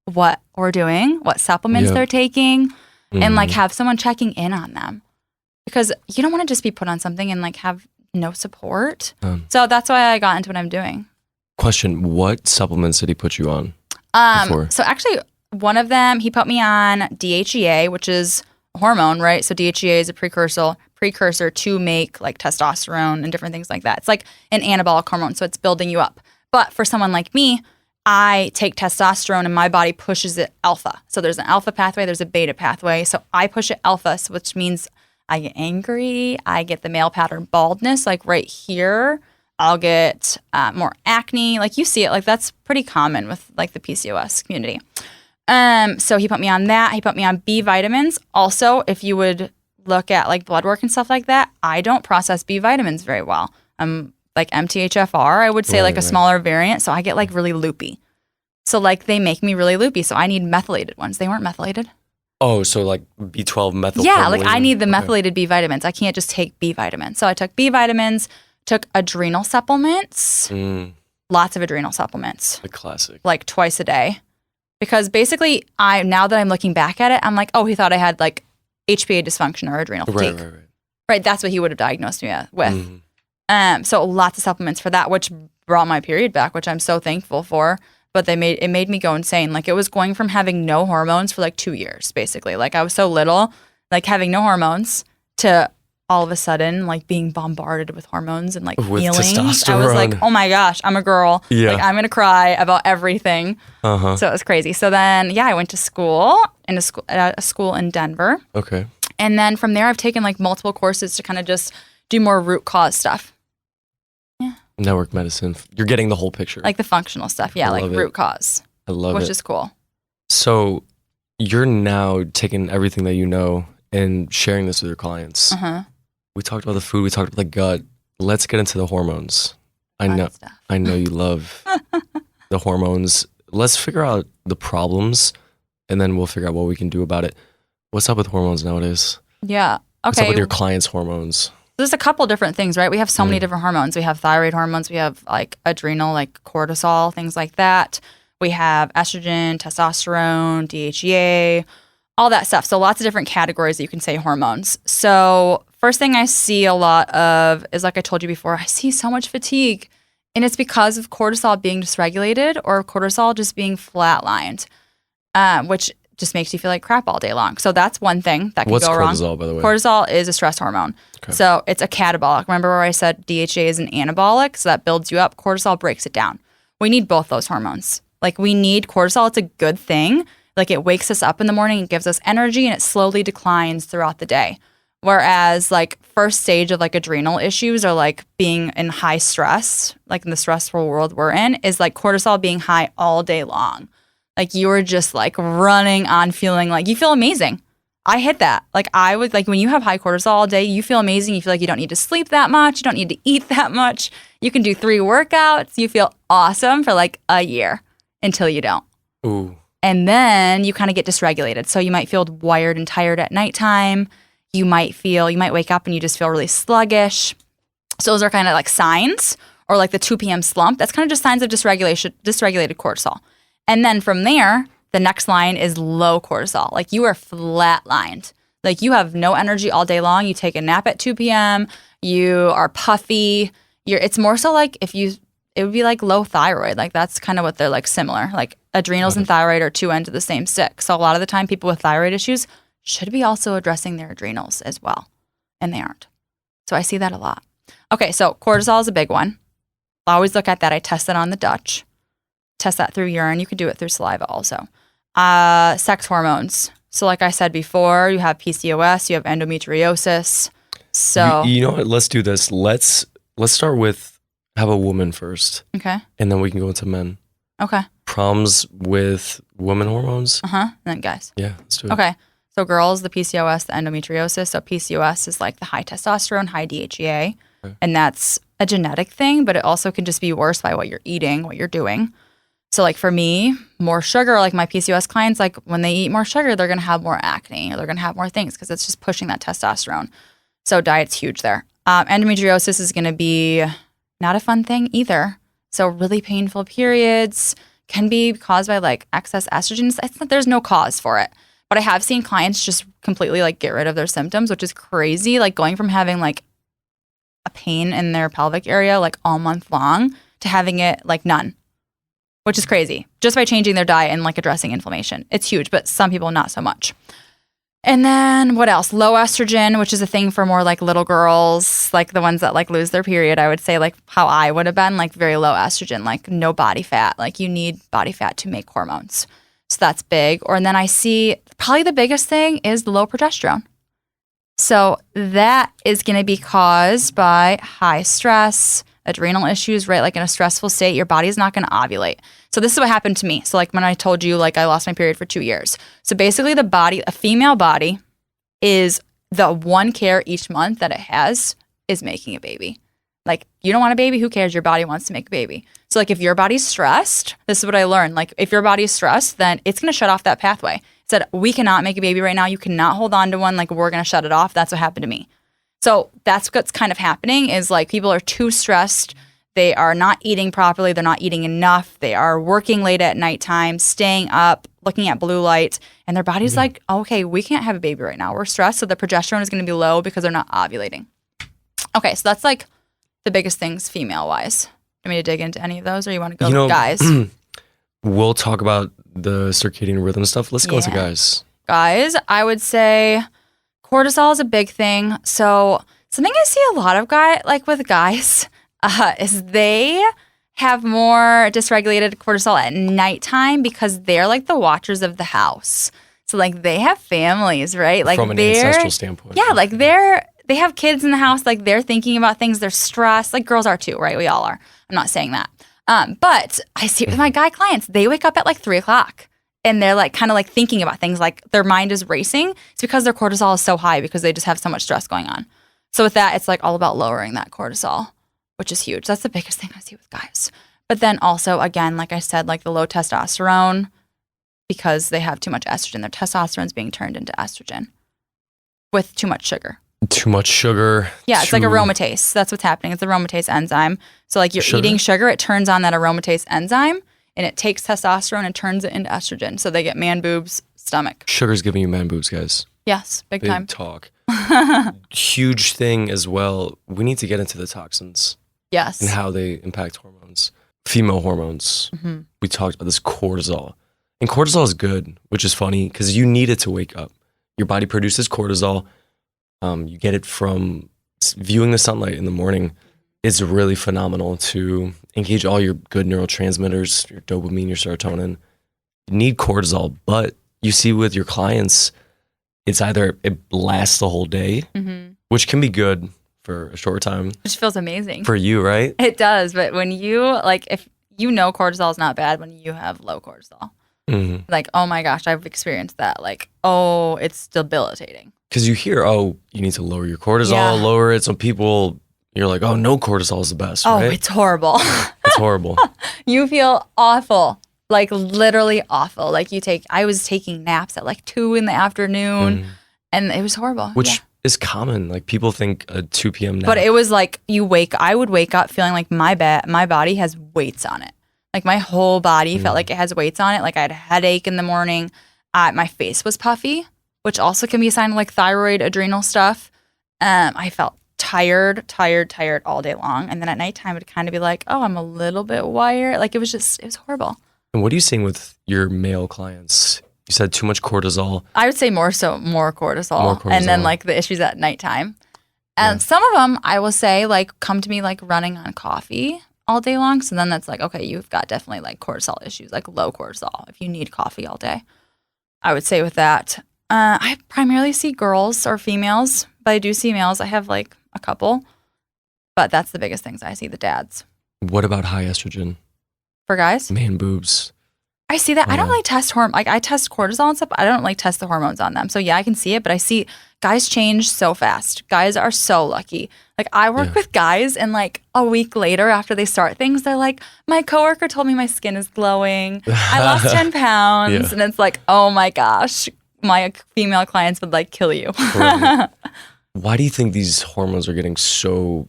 what we're doing, what supplements they're taking, and like have someone checking in on them, because you don't want to just be put on something and like have no support. So that's why I got into what I'm doing. Question, what supplements did he put you on before? So actually one of them, he put me on DHEA, which is a hormone, right? So DHEA is a precursor to make like testosterone and different things like that. It's like an anabolic hormone, so it's building you up. But for someone like me, I take testosterone and my body pushes it alpha. So there's an alpha pathway, there's a beta pathway. So I push it alpha, which means I get angry. I get the male pattern baldness, like right here. I'll get more acne. Like you see it, like that's pretty common with like the PCOS community. So he put me on that. He put me on B vitamins. Also, if you would look at like blood work and stuff like that, I don't process B vitamins very well. I'm like MTHFR, I would say a smaller variant. So I get like really loopy. So like they make me really loopy. So I need methylated ones. They weren't methylated. Oh, so like B12 methyl. Yeah, like I need the methylated B vitamins. I can't just take B vitamins. So I took B vitamins, took adrenal supplements, lots of adrenal supplements. The classic. Like twice a day. Because basically, now that I'm looking back at it, I'm like, oh, he thought I had like HPA dysfunction or adrenal fatigue. Right, that's what he would have diagnosed me with. So lots of supplements for that, which brought my period back, which I'm so thankful for. But it made me go insane. Like it was going from having no hormones for like 2 years, basically. Like I was so little, like having no hormones, to all of a sudden like being bombarded with hormones and like with feeling. Testosterone. I was like, oh my gosh, I'm a girl. Yeah. Like I'm gonna cry about everything. So it was crazy. So then I went to school at a school in Denver. Okay. And then from there I've taken like multiple courses to kind of just do more root cause stuff. Network medicine. You're getting the whole picture. Like the functional stuff. Yeah, like root cause. I love it. Which is cool. So you're now taking everything that you know and sharing this with your clients. We talked about the food. We talked about the gut. Let's get into the hormones. I know you love the hormones. Let's figure out the problems and then we'll figure out what we can do about it. What's up with hormones nowadays? Yeah. Okay. What's up with your clients' hormones? There's a couple different things, right? We have so many different hormones. We have thyroid hormones. We have like adrenal, like cortisol, things like that. We have estrogen, testosterone, DHEA, all that stuff. So lots of different categories that you can say hormones. So first thing I see a lot of is, like I told you before, I see so much fatigue And it's because of cortisol being dysregulated or cortisol just being flatlined, which just makes you feel like crap all day long. So that's one thing that can go wrong. What's cortisol, by the way? Cortisol is a stress hormone. Okay. So it's a catabolic. Remember where I said DHA is an anabolic? So that builds you up. Cortisol breaks it down. We need both those hormones. Like we need cortisol. It's a good thing. Like it wakes us up in the morning and gives us energy, and it slowly declines throughout the day. Whereas like first stage of like adrenal issues or like being in high stress, like in the stressful world we're in, is like cortisol being high all day long. Like you were just like running on feeling like you feel amazing. I hit that. Like I would like when you have high cortisol all day, you feel amazing. You feel like you don't need to sleep that much. You don't need to eat that much. You can do 3 workouts. You feel awesome for like a year until you don't. Ooh. And then you kind of get dysregulated. So you might feel wired and tired at nighttime. You might wake up and you just feel really sluggish. So those are kind of like signs, or like the 2 p.m. slump. That's kind of just signs of dysregulated cortisol. And then from there, the next line is low cortisol. Like you are flatlined. Like you have no energy all day long. You take a nap at 2 p.m. You are puffy. It's more so like it would be like low thyroid. Like that's kind of what they're like similar. Like adrenals and thyroid are 2 ends of the same stick. So a lot of the time people with thyroid issues should be also addressing their adrenals as well. And they aren't. So I see that a lot. Okay, so cortisol is a big one. I always look at that. I test that on the Dutch. Test that through urine. You could do it through saliva also. Sex hormones. So like I said before, you have PCOS, you have endometriosis. So you know what? Let's do this. Let's start with have a woman first. Okay. And then we can go into men. Okay. Problems with women hormones. And then guys. Yeah, let's do it. Okay. So girls, the PCOS, the endometriosis. So PCOS is like the high testosterone, high DHEA. Okay. And that's a genetic thing, but it also can just be worse by what you're eating, what you're doing. So like for me, more sugar, like my PCOS clients, like when they eat more sugar, they're going to have more acne or they're going to have more things because it's just pushing that testosterone. So diet's huge there. Endometriosis is going to be not a fun thing either. So really painful periods can be caused by like excess estrogen. There's no cause for it. But I have seen clients just completely like get rid of their symptoms, which is crazy. Like going from having like a pain in their pelvic area like all month long to having it like none, which is crazy. Just by changing their diet and like addressing inflammation. It's huge, but some people not so much. And then what else? Low estrogen, which is a thing for more like little girls, like the ones that like lose their period. I would say like how I would have been, like very low estrogen, like no body fat. Like you need body fat to make hormones. So that's big. And then I see probably the biggest thing is the low progesterone. So that is going to be caused by high stress, adrenal issues, right? Like in a stressful state, your body is not going to ovulate. So this is what happened to me. So like when I told you, like I lost my period for 2 years. So basically the body, a female body is the one care each month that it has is making a baby. Like you don't want a baby, who cares? Your body wants to make a baby. So like if your body's stressed, this is what I learned. Like if your body's stressed, then it's going to shut off that pathway. It said, we cannot make a baby right now. You cannot hold on to one. Like we're going to shut it off. That's what happened to me. So that's what's kind of happening is like people are too stressed. They are not eating properly. They're not eating enough. They are working late at nighttime, staying up, looking at blue light. And their body's like, okay, we can't have a baby right now. We're stressed. So the progesterone is going to be low because they're not ovulating. Okay, so that's like the biggest things female-wise. Want me to dig into any of those or you want to go with guys? We'll talk about the circadian rhythm stuff. Let's go into guys. Guys, I would say cortisol is a big thing. So something I see a lot of with guys is they have more dysregulated cortisol at nighttime because they're like the watchers of the house. So like they have families, right? Like from an ancestral standpoint. Yeah, like they have kids in the house, like they're thinking about things, they're stressed. Like girls are too, right? We all are. I'm not saying that. But I see it with my guy clients, they wake up at like 3:00 and they're like kind of like thinking about things, like their mind is racing. It's because their cortisol is so high because they just have so much stress going on. So with that, it's like all about lowering that cortisol, which is huge. That's the biggest thing I see with guys. But then also, again, like I said, like the low testosterone, because they have too much estrogen. Their testosterone is being turned into estrogen with too much sugar. Too much sugar. Yeah, it's like aromatase. That's what's happening. It's the aromatase enzyme. So like you're eating sugar, it turns on that aromatase enzyme, and it takes testosterone and turns it into estrogen. So they get man boobs, stomach. Sugar's giving you man boobs, guys. Yes, big time. Talk. Huge thing as well. We need to get into the toxins. Yes. And how they impact hormones. Female hormones. Mm-hmm. We talked about this cortisol. And cortisol is good, which is funny because you need it to wake up. Your body produces cortisol. You get it from viewing the sunlight in the morning. It's really phenomenal to engage all your good neurotransmitters, your dopamine, your serotonin. You need cortisol, but you see with your clients, it's either it lasts the whole day, which can be good for a short time. Which feels amazing. For you, right? It does, but when you, like, if you know cortisol is not bad when you have low cortisol. Mm-hmm. Like, oh my gosh, I've experienced that. Like, oh, it's debilitating. Because you hear, oh, you need to lower your cortisol, lower it. Some people, you're like, oh, no cortisol is the best, right? Oh, it's horrible. It's horrible. You feel awful. Like, literally awful. Like, I was taking naps at like 2 in the afternoon, and it was horrible. Which is common. Like, people think a 2 p.m. nap. But it was like, I would wake up feeling like my body has weights on it. Like, my whole body felt like it has weights on it. Like, I had a headache in the morning. My face was puffy, which also can be a sign of like thyroid, adrenal stuff. I felt tired all day long. And then at nighttime, it'd kind of be like, oh, I'm a little bit wired. Like, it was horrible. And what are you seeing with your male clients? You said too much cortisol. I would say more cortisol. And then like the issues at nighttime. And some of them, I will say, like, come to me like running on coffee all day long. So then that's like, okay, you've got definitely like cortisol issues, like low cortisol if you need coffee all day. I would say with that. I primarily see girls or females, but I do see males. I have like a couple, but that's the biggest things I see, the dads. What about high estrogen? For guys? Man boobs. I see that. I don't like test like I test cortisol and stuff, but I don't like test the hormones on them. So yeah, I can see it, but I see guys change so fast. Guys are so lucky. Like, I work with guys, and like a week later after they start things, they're like, my coworker told me my skin is glowing. I lost 10 pounds. And it's like, oh my gosh, my female clients would like kill you. Right. Why do you think these hormones are getting so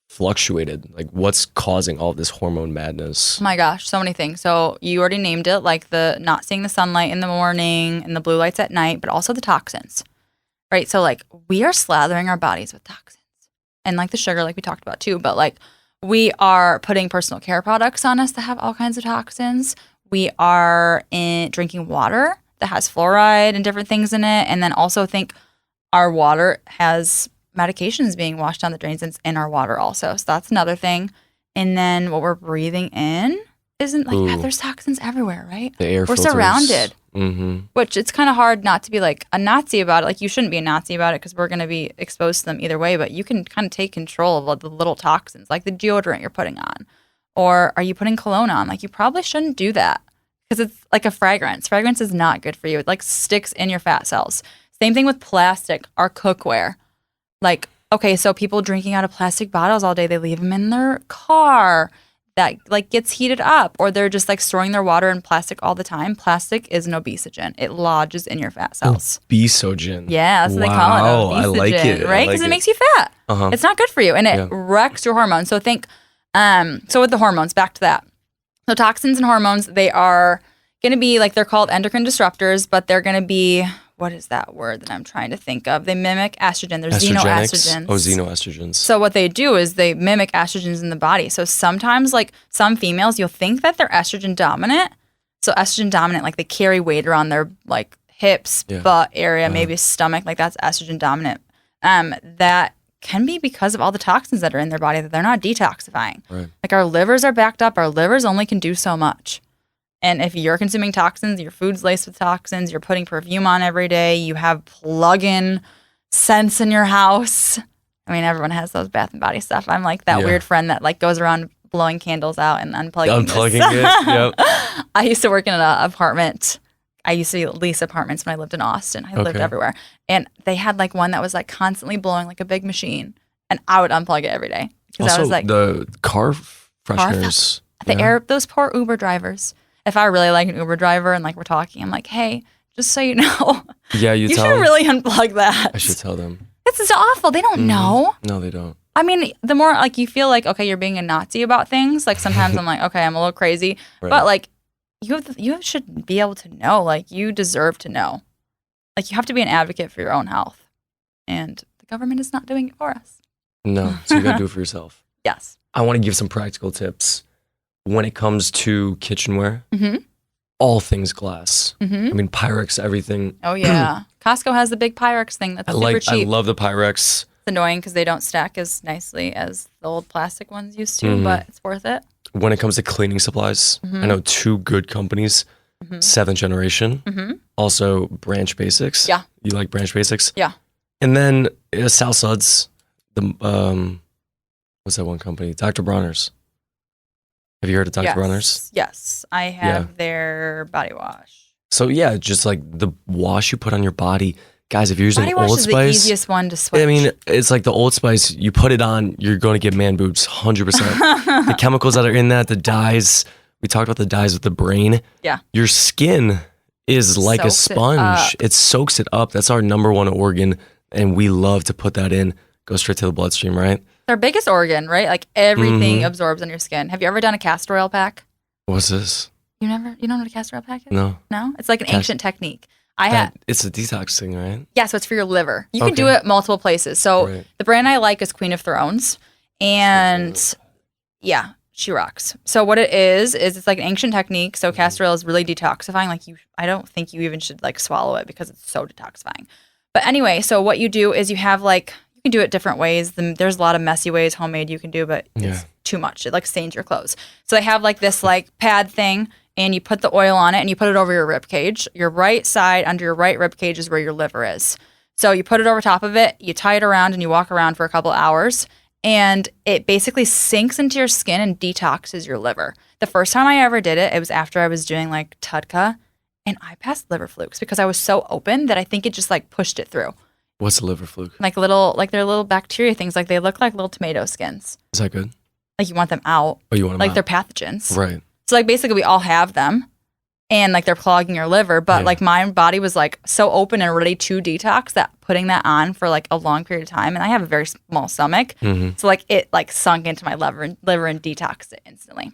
fluctuated? Like, what's causing all this hormone madness? Oh my gosh, so many things. So you already named it, like the not seeing the sunlight in the morning and the blue lights at night, but also the toxins, right? So like, we are slathering our bodies with toxins, and like the sugar, like we talked about too, but like, we are putting personal care products on us that have all kinds of toxins. We are drinking water that has fluoride and different things in it. And then also think our water has medications being washed down the drains in our water also. So that's another thing. And then what we're breathing in isn't like, there's toxins everywhere, right? The air We're filters. surrounded, which it's kind of hard not to be like a Nazi about it. Like, you shouldn't be a Nazi about it because we're going to be exposed to them either way, but you can kind of take control of the little toxins, like the deodorant you're putting on. Or are you putting cologne on? Like, you probably shouldn't do that because it's like a fragrance. Fragrance is not good for you. It like sticks in your fat cells. Same thing with plastic or cookware. Like, okay, so people drinking out of plastic bottles all day, they leave them in their car. That like gets heated up, or they're just like storing their water in plastic all the time. Plastic is an obesogen. It lodges in your fat cells. Obesogen. Yeah, that's what they call it. Obesogen, I like it. Right? Because it makes you fat. It's not good for you, and it wrecks your hormones. So think, so with the hormones, back to that. So toxins and hormones, they are going to be like, they're called endocrine disruptors, but they're going to be, what is that word that I'm trying to think of? They mimic estrogen. They're xenoestrogens. Oh, xenoestrogens. So what they do is they mimic estrogens in the body. So sometimes, like some females, you'll think that they're estrogen dominant. So estrogen dominant, like they carry weight around their like hips, butt area, maybe stomach, like that's estrogen dominant. That can be because of all the toxins that are in their body that they're not detoxifying. Right. Like, our livers are backed up. Our livers only can do so much. And if you're consuming toxins, your food's laced with toxins, you're putting perfume on every day, you have plug-in scents in your house. I mean, everyone has those Bath and Body stuff. I'm like that weird friend that like goes around blowing candles out and unplugging it. Yep. I used to work in an apartment. I used to lease apartments when I lived in Austin. I lived everywhere. And they had like one that was like constantly blowing like a big machine. And I would unplug it every day. Because also, I was like, the car fresheners. Those poor Uber drivers. If I really like an Uber driver and like we're talking, I'm like, hey, just so you know, you should really unplug that. I should tell them. It's awful. They don't know. No, they don't. I mean, the more like you feel like, okay, you're being a Nazi about things. Like sometimes I'm like, okay, I'm a little crazy, but like you should be able to know. Like, you deserve to know. Like, you have to be an advocate for your own health, and the government is not doing it for us. No, so you gotta do it for yourself. Yes. I want to give some practical tips when it comes to kitchenware. All things glass. I mean, Pyrex, everything. Oh yeah, Costco has the big Pyrex thing that's super cheap. I love the Pyrex. It's annoying because they don't stack as nicely as the old plastic ones used to, but it's worth it. When it comes to cleaning supplies, I know 2 good companies. 7th Generation. Also Branch Basics. Yeah. You like Branch Basics? Yeah. And then South Suds. What's that one company? Dr. Bronner's. Have you heard of Dr. Bronner's? Yes. I have their body wash. So yeah, just like the wash you put on your body. Guys, if you're using body Old wash is Spice, the easiest one to switch. I mean, it's like the Old Spice. You put it on, you're going to get man boobs, 100%. The chemicals that are in that, the dyes. We talked about the dyes with the brain. Yeah. Your skin is like a sponge. It soaks it up. That's our number 1 organ, and we love to put that in. Go straight to the bloodstream, right? Our biggest organ, right? Like everything absorbs on your skin. Have you ever done a castor oil pack? What's this? You don't know what a castor oil pack is? No. No? It's like an ancient technique. It's a detox thing, right? Yeah, so it's for your liver. You can do it multiple places. So the brand I like is Queen of Thrones. And yeah, she rocks. So what it is it's like an ancient technique. So castor oil is really detoxifying. Like I don't think you even should like swallow it because it's so detoxifying. But anyway, so what you do is you have like, you can do it different ways. There's a lot of messy ways homemade you can do, but it's too much. It like stains your clothes. So they have like this like pad thing, and you put the oil on it and you put it over your rib cage. Your right side under your right rib cage is where your liver is. So you put it over top of it, you tie it around, and you walk around for a couple hours. And it basically sinks into your skin and detoxes your liver. The first time I ever did it, it was after I was doing like TUDCA, and I passed liver flukes because I was so open that I think it just like pushed it through. What's a liver fluke? Like they're little bacteria things. Like they look like little tomato skins. Is that good? Like you want them out. Oh, you want them like out? They're pathogens. Right. So like basically we all have them, and like they're clogging your liver. But like my body was like so open and ready to detox that putting that on for like a long period of time, and I have a very small stomach, so like it like sunk into my liver and detoxed it instantly.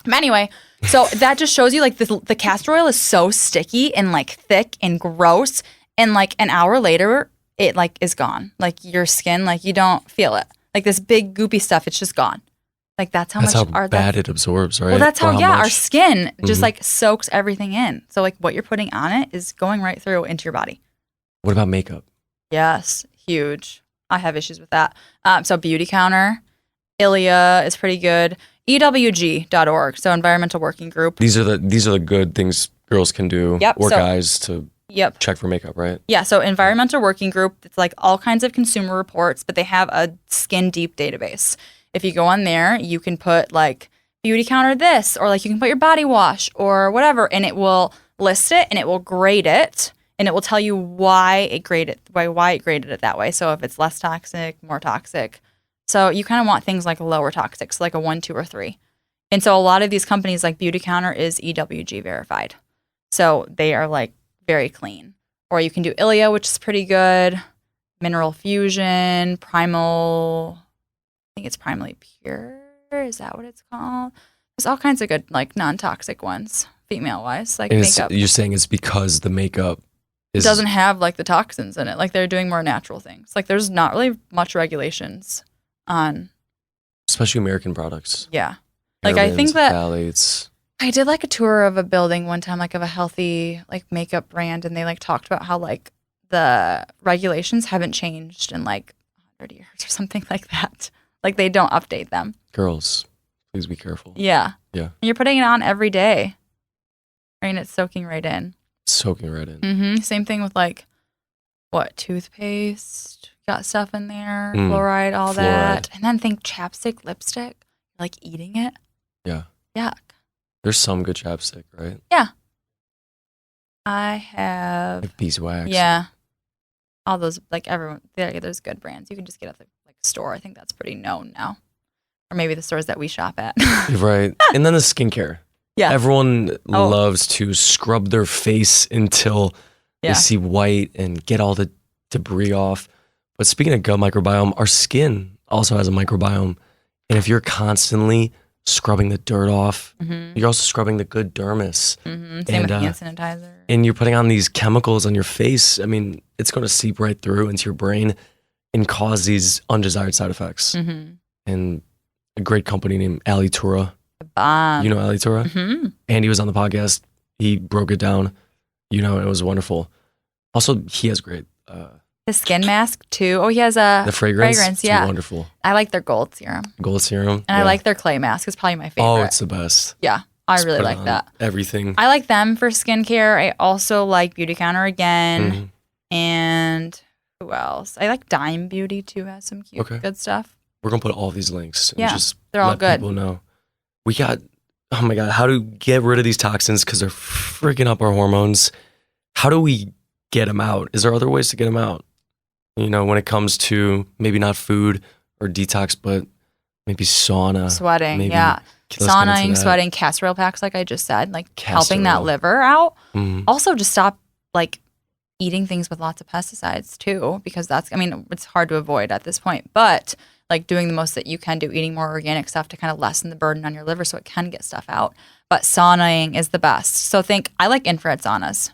But anyway, so that just shows you like the castor oil is so sticky and like thick and gross, and like an hour later it like is gone. Like your skin, like you don't feel it. Like this big goopy stuff, it's just gone. Like that's how bad it absorbs, right? Well, that's how our skin just like soaks everything in. So like what you're putting on it is going right through into your body. What about makeup? Yes, huge. I have issues with that. So Beauty Counter, Ilia is pretty good. EWG.org, so Environmental Working Group. These are the good things girls can do, or guys to check for makeup, right? Yeah, so Environmental Working Group, it's like all kinds of consumer reports, but they have a skin deep database. If you go on there, you can put like Beauty Counter this, or like you can put your body wash or whatever, and it will list it and it will grade it, and it will tell you why it graded it that way. So if it's less toxic, more toxic. So you kind of want things like lower toxic, so like a 1, 2, or 3. And so a lot of these companies like Beauty Counter is EWG verified. So they are like very clean. Or you can do Ilia, which is pretty good. Mineral Fusion, Primal, I think it's Primally Pure. Is that what it's called? There's all kinds of good like non-toxic ones, female-wise, like and makeup. You're saying it's because the makeup doesn't have like the toxins in it. Like they're doing more natural things. Like there's not really much regulations on, especially American products. Yeah, like I think that phthalates. I did like a tour of a building one time, like of a healthy like makeup brand, and they like talked about how like the regulations haven't changed in like 100 years or something like that. Like they don't update them. Girls, please be careful. Yeah. Yeah. And you're putting it on every day. Right, and it's soaking right in. Soaking right in. Mm-hmm. Same thing with like, what, toothpaste? Got stuff in there, fluoride, all that. And then think chapstick, lipstick, like eating it. Yeah. Yuck. There's some good chapstick, right? Yeah. I have. Like beeswax. Yeah. All those, like everyone, there's good brands. You can just get at the store. I think that's pretty known now. Or maybe the stores that we shop at. Right. And then the skincare. Yeah. Everyone loves to scrub their face until they see white and get all the debris off. But speaking of gut microbiome, our skin also has a microbiome. And if you're constantly scrubbing the dirt off, you're also scrubbing the good dermis. Same with hand sanitizer. And you're putting on these chemicals on your face. I mean, it's going to seep right through into your brain and cause these undesired side effects. And a great company named Ali Tura. You know Ali Tura? Mm-hmm. And he was on the podcast. He broke it down. It was wonderful. Also, he has great... his skin mask too. Oh, he has the fragrance. Yeah, wonderful. I like their gold serum. And I like their clay mask. It's probably my favorite. Oh, it's the best. Yeah, I really like that. Everything. I like them for skincare. I also like Beauty Counter again. Mm-hmm. And who else? I like Dime Beauty too. Has some cute, good stuff. We're gonna put all these links. And just they're all good. People know. We got. Oh my God! How to get rid of these toxins because they're freaking up our hormones? How do we get them out? Is there other ways to get them out? When it comes to maybe not food or detox, but maybe sauna, sweating. Saunaing, sweating, castor oil packs, like I just said, like helping that liver out. Mm-hmm. Also, just stop like eating things with lots of pesticides too, because it's hard to avoid at this point, but like doing the most that you can do, eating more organic stuff to kind of lessen the burden on your liver so it can get stuff out. But saunaing is the best. So I like infrared saunas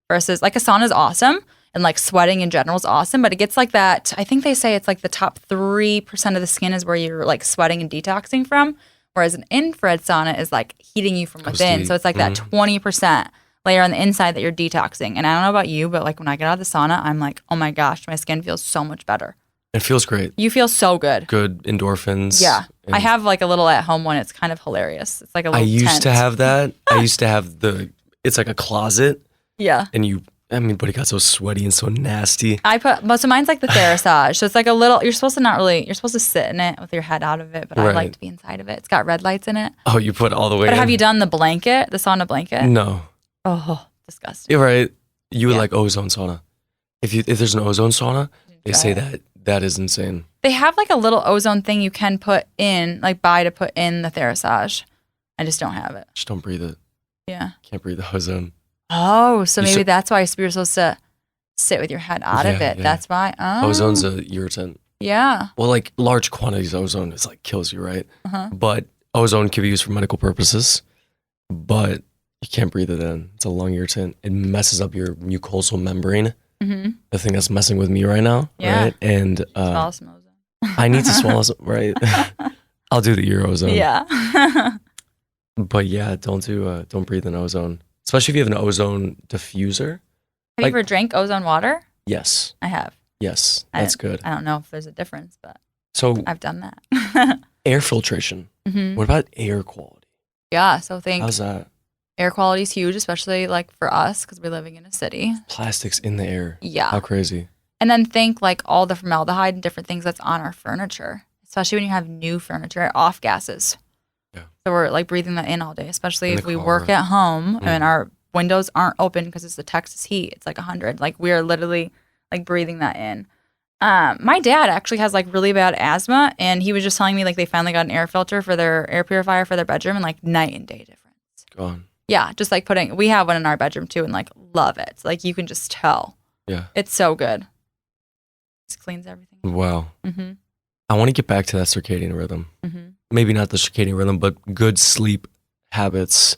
versus like a sauna is awesome and like sweating in general is awesome, but it gets like that. I think they say it's like the top 3% of the skin is where you're like sweating and detoxing from. Whereas an infrared sauna is like heating you from within. So it's like that 20% layer on the inside that you're detoxing. And I don't know about you, but like when I get out of the sauna, I'm like, oh my gosh, my skin feels so much better. It feels great. You feel so good. Good endorphins. Yeah. I have like a little at home one. It's kind of hilarious. It's like a little tent. To have that. I used to have it's like a closet. Yeah. And but it got so sweaty and so nasty. Most of mine's like the Therasage. So it's like a little, you're supposed to sit in it with your head out of it, but I like to be inside of it. It's got red lights in it. Oh, you put all the way But in? Have you done the sauna blanket? No. Oh, disgusting. You're right. You would like ozone sauna. If there's an ozone sauna, they say that is insane. They have like a little ozone thing you can put in, like buy to put in the Therasage. I just don't have it. Just don't breathe it. Yeah. Can't breathe the ozone. Oh, so maybe that's why you're supposed to sit with your head out of it. Yeah. That's why. Oh. Ozone's an irritant. Yeah. Well, like large quantities of ozone is like kills you, right? Uh-huh. But ozone can be used for medical purposes, but you can't breathe it in. It's a lung irritant. It messes up your mucosal membrane. Mm-hmm. The thing that's messing with me right now. Yeah. Right? And swallow some ozone. I need to swallow some, right? I'll do the ear ozone. Yeah. But yeah, don't breathe in ozone. Especially if you have an ozone diffuser. Have you ever drank ozone water? Yes. I have. Yes, that's good. I don't know if there's a difference, but I've done that. Air filtration. Mm-hmm. What about air quality? Yeah, so how's that? Air quality is huge, especially like for us because we're living in a city. Plastics in the air. Yeah. How crazy. And then think like all the formaldehyde and different things that's on our furniture, especially when you have new furniture, off gases. Yeah. So we're like breathing that in all day, especially if we work at home and our windows aren't open because it's the Texas heat. It's like 100. Like we are literally like breathing that in. My dad actually has like really bad asthma, and he was just telling me like they finally got an air filter for their air purifier for their bedroom, and like night and day difference. Go on. Yeah, just like we have one in our bedroom too, and like love it. Like you can just tell. Yeah. It's so good. Just cleans everything. Wow. Mm-hmm. I want to get back to that circadian rhythm. Mm-hmm. Maybe not the circadian rhythm, but good sleep habits.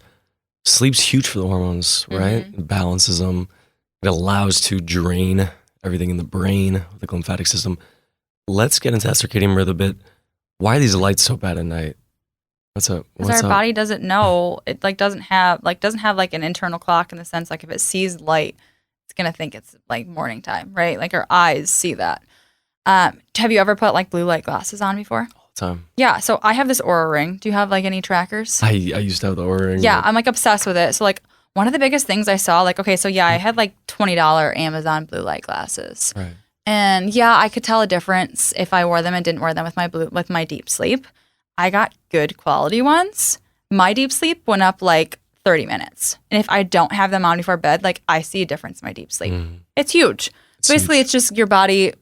Sleep's huge for the hormones, right? Mm-hmm. It balances them. It allows to drain everything in the brain, the lymphatic system. Let's get into that circadian rhythm a bit. Why are these lights so bad at night? What's up? Because our body doesn't know. It like doesn't have like an internal clock in the sense like if it sees light, it's gonna think it's like morning time, right? Like our eyes see that. Have you ever put like blue light glasses on before? All the time. Yeah. So I have this Oura ring. Do you have like any trackers? I used to have the Oura ring. Yeah, I'm like obsessed with it. So like one of the biggest things I saw, like, okay, so yeah, I had like $20 Amazon blue light glasses. Right. And yeah, I could tell a difference if I wore them and didn't wear them with my deep sleep. I got good quality ones. My deep sleep went up like 30 minutes. And if I don't have them on before bed, like I see a difference in my deep sleep. It's huge. Basically, it's just your body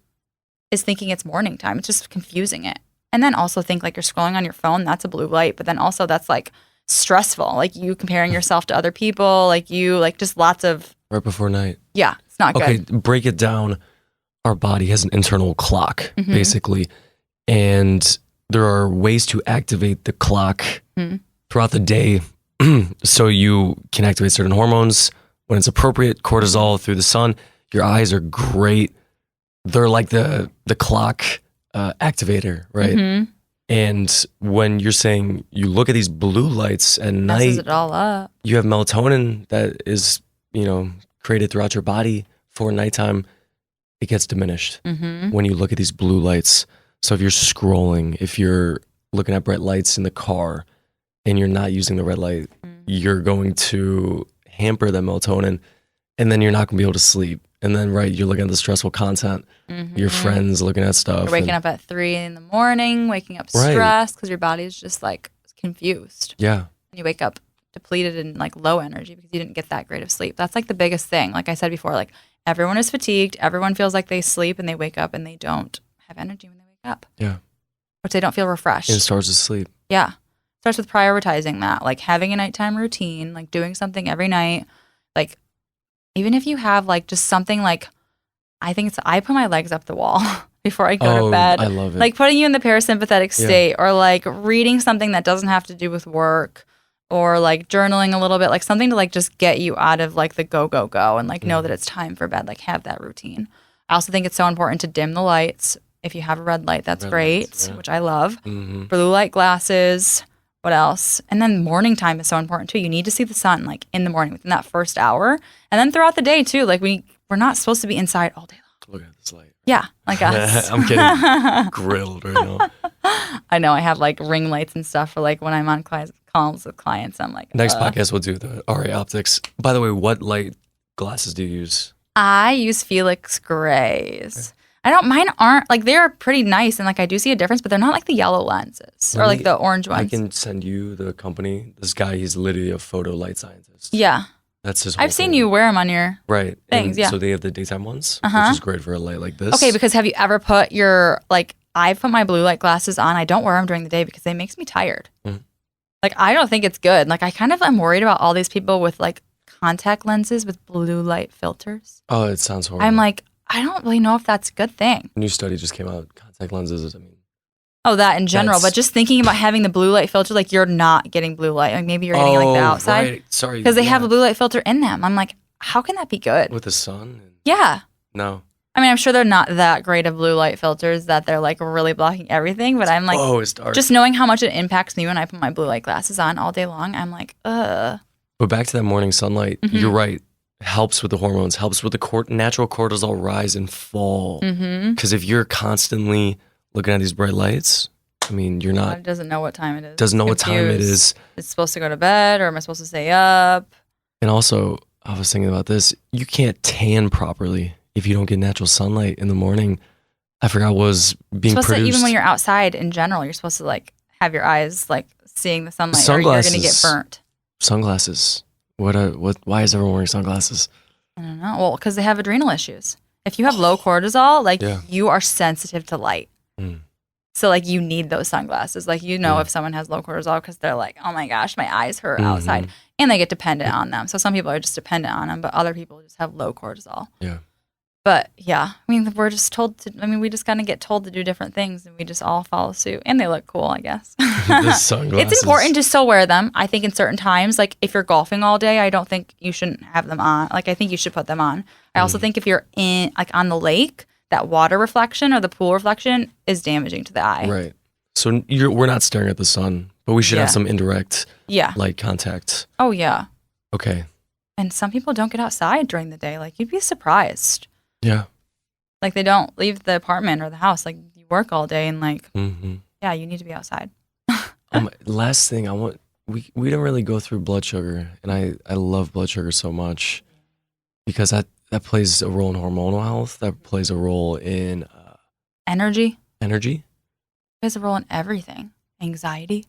is thinking it's morning time. It's just confusing it. And then also think like you're scrolling on your phone, that's a blue light. But then also that's like stressful. Like you comparing yourself to other people, like you, like just lots of. Right before night. Yeah, it's not good. Okay, break it down. Our body has an internal clock, basically. And there are ways to activate the clock throughout the day. So you can activate certain hormones when it's appropriate. Cortisol through the sun. Your eyes are great. They're like the clock activator, right? And when you're saying you look at these blue lights at night, messes it all up. You have melatonin that is, created throughout your body for nighttime. It gets diminished when you look at these blue lights. So if you're scrolling, if you're looking at bright lights in the car and you're not using the red light, you're going to hamper that melatonin, and then you're not going to be able to sleep. And then, you're looking at the stressful content, your friends looking at stuff. You're waking up at 3 a.m, waking up stressed because your body is just like confused. Yeah. And you wake up depleted and like low energy because you didn't get that great of sleep. That's like the biggest thing. Like I said before, like everyone is fatigued. Everyone feels like they sleep and they wake up and they don't have energy when they wake up. Yeah. Which they don't feel refreshed. And it starts with sleep. Yeah. Starts with prioritizing that, like having a nighttime routine, like doing something every night. Like even if you have like just something like, I put my legs up the wall before I go to bed. I love it. Like putting you in the parasympathetic state or like reading something that doesn't have to do with work or like journaling a little bit, like something to like just get you out of like the go and like know that it's time for bed, like have that routine. I also think it's so important to dim the lights. If you have a red light, that's great, lights, which I love. Blue light glasses. What else? And then morning time is so important too. You need to see the sun like in the morning within that first hour. And then throughout the day too. Like we're not supposed to be inside all day long. Look at this light. Yeah, like us. I'm getting grilled right now. I know. I have like ring lights and stuff for like when I'm on calls with clients. I'm like, next podcast we'll do the RA optics. By the way, what light glasses do you use? I use Felix Grays. Mine aren't, like, they're pretty nice, and, like, I do see a difference, but they're not, like, the yellow lenses, or, like, the orange ones. I can send you the company. This guy, he's literally a photo light scientist. Yeah. That's his whole I've seen you wear them on your things, and yeah. So they have the daytime ones, which is great for a light like this. Okay, because have you ever put I put my blue light glasses on. I don't wear them during the day because they makes me tired. Like, I don't think it's good. Like, I kind of am worried about all these people with, like, contact lenses with blue light filters. Oh, it sounds horrible. I'm like, I don't really know if that's a good thing. A new study just came out. Contact lenses, that in general, but just thinking about having the blue light filter, like you're not getting blue light. Like maybe you're getting like the outside. Right. Sorry. Because they have a blue light filter in them. I'm like, how can that be good? With the sun? Yeah. No. I mean, I'm sure they're not that great of blue light filters that they're like really blocking everything, but I'm like, it's dark. Just knowing how much it impacts me when I put my blue light glasses on all day long, I'm like, ugh. But back to that morning sunlight, you're right. Helps with the hormones, helps with the natural cortisol rise and fall. Because if you're constantly looking at these bright lights, you're not. Body doesn't know what time it is. Doesn't know what time it is. It's supposed to go to bed, or am I supposed to stay up? And also, I was thinking about this. You can't tan properly if you don't get natural sunlight in the morning. I forgot what was being produced. Even when you're outside in general, you're supposed to like have your eyes like seeing the sunlight, or you're going to get burnt. Sunglasses. Why is everyone wearing sunglasses? I don't know. Well, because they have adrenal issues. If you have low cortisol, like you are sensitive to light. So like you need those sunglasses. Like if someone has low cortisol because they're like, oh my gosh, my eyes hurt outside. And they get dependent on them. So some people are just dependent on them, but other people just have low cortisol. Yeah. But yeah, we're just told to, we just kind of get told to do different things and we just all follow suit. And they look cool, I guess. The sunglasses. It's important to still wear them. I think in certain times, like if you're golfing all day, I don't think you shouldn't have them on. Like I think you should put them on. I also think if you're on the lake, that water reflection or the pool reflection is damaging to the eye. Right. So we're not staring at the sun, but we should have some indirect light contact. Oh, yeah. Okay. And some people don't get outside during the day. Like you'd be surprised. Yeah. Like they don't leave the apartment or the house. Like you work all day and like, you need to be outside. Last thing we didn't really go through blood sugar, and I love blood sugar so much because that plays a role in hormonal health. That plays a role in energy. Energy plays a role in everything. Anxiety.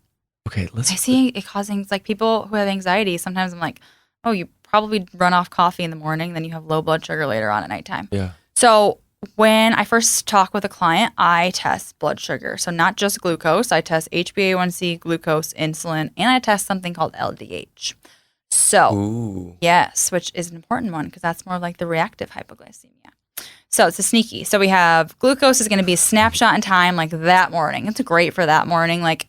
Okay, I see it causing like people who have anxiety. Sometimes I'm like, oh, you probably run off coffee in the morning, then you have low blood sugar later on at nighttime. Yeah. So when I first talk with a client, I test blood sugar. So not just glucose. I test HbA1c, glucose, insulin, and I test something called LDH. So, yes, which is an important one because that's more like the reactive hypoglycemia. So it's a sneaky. So we have glucose is going to be a snapshot in time like that morning. It's great for that morning. Like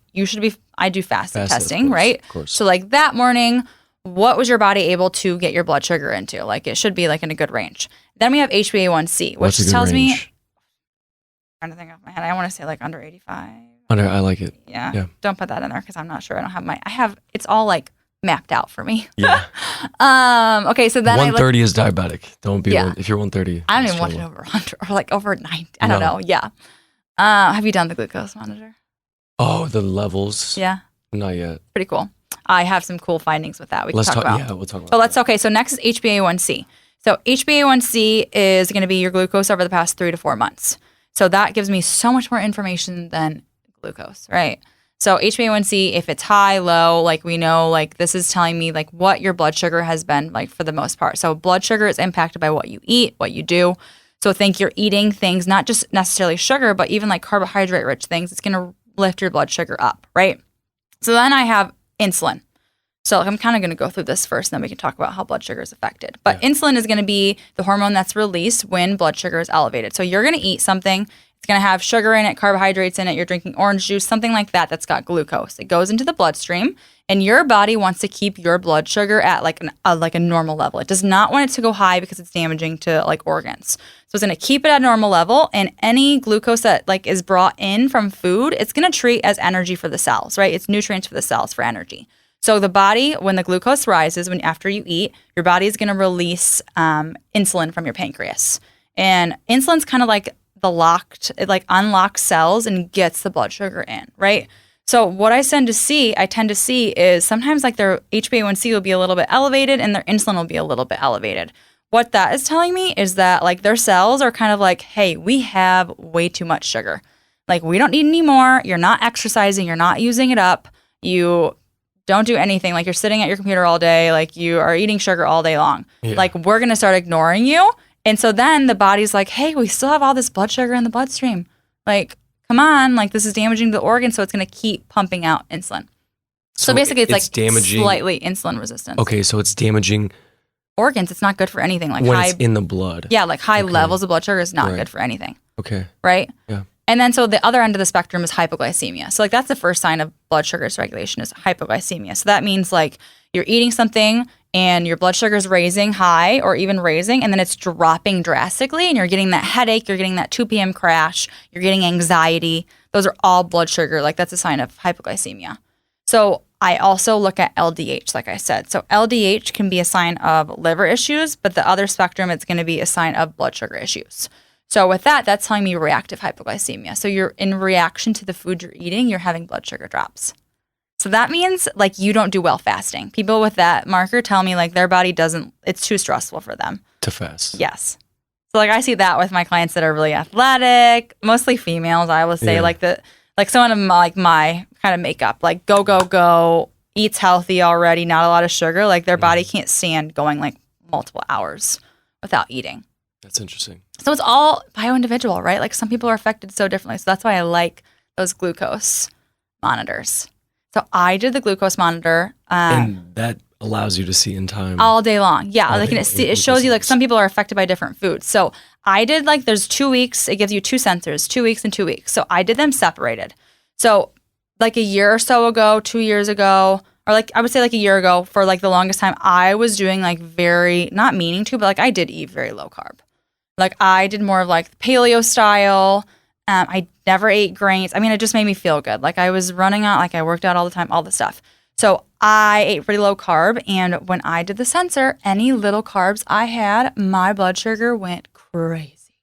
I do fasted testing, right? Of course. So like that morning, what was your body able to get your blood sugar into? Like it should be like in a good range. Then we have HbA1c, which tells me, I'm trying to think off my head, I want to say like under 85. I like it. Yeah. Don't put that in there because I'm not sure. It's all like mapped out for me. Yeah. Okay, so then 130 is diabetic. Don't be if you're 130. I don't even want it over 100 or like over 90. I don't know. Yeah. Have you done the glucose monitor? Oh, the levels. Yeah. Not yet. Pretty cool. I have some cool findings with that. Let's talk about. Yeah, we'll talk about. So next is HbA1c. So HbA1c is going to be your glucose over the past 3 to 4 months. So that gives me so much more information than glucose, right? So HbA1c, if it's high, low, like we know, like this is telling me like what your blood sugar has been like for the most part. So blood sugar is impacted by what you eat, what you do. So think you're eating things, not just necessarily sugar, but even like carbohydrate rich things. It's going to lift your blood sugar up, right? So then I have insulin. So I'm kind of going to go through this first, and then we can talk about how blood sugar is affected. But insulin is going to be the hormone that's released when blood sugar is elevated. So you're going to eat something. It's going to have sugar in it, carbohydrates in it. You're drinking orange juice, something like that that's got glucose. It goes into the bloodstream, and your body wants to keep your blood sugar at like a normal level. It does not want it to go high because it's damaging to like organs. So it's going to keep it at a normal level, and any glucose that like is brought in from food, it's going to treat as energy for the cells, right? It's nutrients for the cells for energy. So the body, when the glucose rises, after you eat, your body is going to release insulin from your pancreas. And insulin's kind of like it like unlocks cells and gets the blood sugar in, right? So what I tend to see is sometimes like their HbA1c will be a little bit elevated and their insulin will be a little bit elevated. What that is telling me is that like their cells are kind of like, hey, we have way too much sugar. Like we don't need any more. You're not exercising. You're not using it up. You don't do anything. Like you're sitting at your computer all day. Like you are eating sugar all day long. Yeah. Like we're going to start ignoring you. And so then the body's like, hey, we still have all this blood sugar in the bloodstream. Like, come on. Like this is damaging the organ. So it's going to keep pumping out insulin. So basically it's like damaging, slightly insulin resistant. Okay. So it's damaging organs. It's not good for anything. Like when it's in the blood. Yeah. Like high levels of blood sugar is not good for anything. Okay. Right? Yeah. And then so the other end of the spectrum is hypoglycemia. So like that's the first sign of blood sugar dysregulation is hypoglycemia. So that means like you're eating something and your blood sugar is raising high or even raising, and then it's dropping drastically and you're getting that headache, you're getting that 2 p.m. crash, you're getting anxiety. Those are all blood sugar. Like that's a sign of hypoglycemia. So I also look at LDH, like I said. So LDH can be a sign of liver issues, but the other spectrum, it's going to be a sign of blood sugar issues. So with that, that's telling me reactive hypoglycemia. So you're in reaction to the food you're eating, you're having blood sugar drops. So that means like you don't do well fasting. People with that marker tell me like their body it's too stressful for them to fast. Yes. So like I see that with my clients that are really athletic, mostly females. I will say like someone of like my kind of makeup, like go, eats healthy already, not a lot of sugar. Like their body can't stand going like multiple hours without eating. That's interesting. So it's all bio-individual, right? Like some people are affected so differently. So that's why I like those glucose monitors. So I did the glucose monitor. And that allows you to see in time. All day long. Yeah. Like it shows you like some people are affected by different foods. So I did like there's 2 weeks. It gives you 2 sensors, 2 weeks and 2 weeks. So I did them separated. So like a year or so ago, 2 years ago, or like I would say like a year ago for like the longest time, I was doing like very, not meaning to, but like I did eat very low carb. Like I did more of like paleo style. I never ate grains. I mean, it just made me feel good. Like I was running out, like I worked out all the time, all the stuff. So I ate pretty low carb. And when I did the sensor, any little carbs I had, my blood sugar went crazy.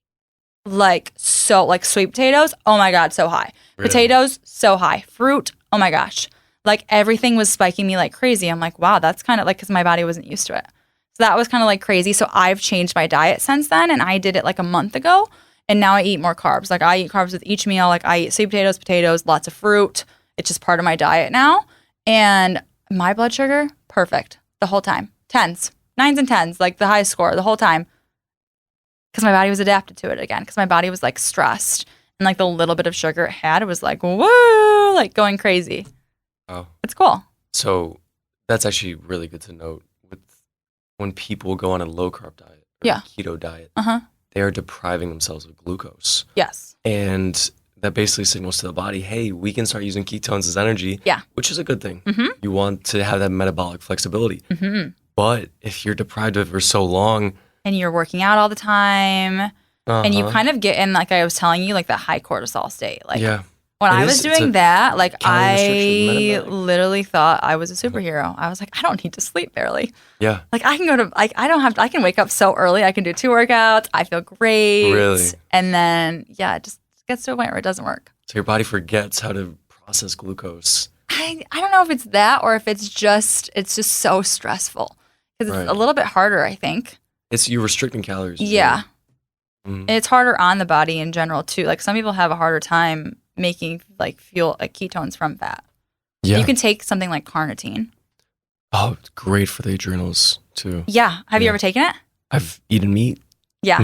Like sweet potatoes, oh my God, so high. Really? Potatoes, so high. Fruit, oh my gosh. Like everything was spiking me like crazy. I'm like, wow, that's kind of like, because my body wasn't used to it. So that was kind of like crazy. So I've changed my diet since then. And I did it like a month ago. And now I eat more carbs. Like I eat carbs with each meal. Like I eat sweet potatoes, lots of fruit. It's just part of my diet now. And my blood sugar, perfect the whole time. 10s, 9s and 10s, like the highest score the whole time. Because my body was adapted to it again. Because my body was like stressed. And like the little bit of sugar it had, it was like, woo, like going crazy. Oh. It's cool. So that's actually really good to note. When people go on a low carb diet or a keto diet, they are depriving themselves of glucose. Yes. And that basically signals to the body, hey, we can start using ketones as energy, which is a good thing. Mm-hmm. You want to have that metabolic flexibility. Mm-hmm. But if you're deprived of it for so long. And you're working out all the time, and you kind of get in, like I was telling you, like that high cortisol state. Like When I was doing that, like I literally thought I was a superhero. I was like, I don't need to sleep barely. Yeah. Like I can go to, like I can wake up so early. I can do 2 workouts. I feel great. Really? And then, it just gets to a point where it doesn't work. So your body forgets how to process glucose. I don't know if it's that or if it's just so stressful. Because it's a little bit harder, I think. You're restricting calories. Yeah. Right? Mm-hmm. It's harder on the body in general too. Like some people have a harder time making like fuel, like ketones from fat. Yeah. You can take something like carnitine. Oh, it's great for the adrenals too. Yeah. Have you ever taken it? I've eaten meat. Yeah.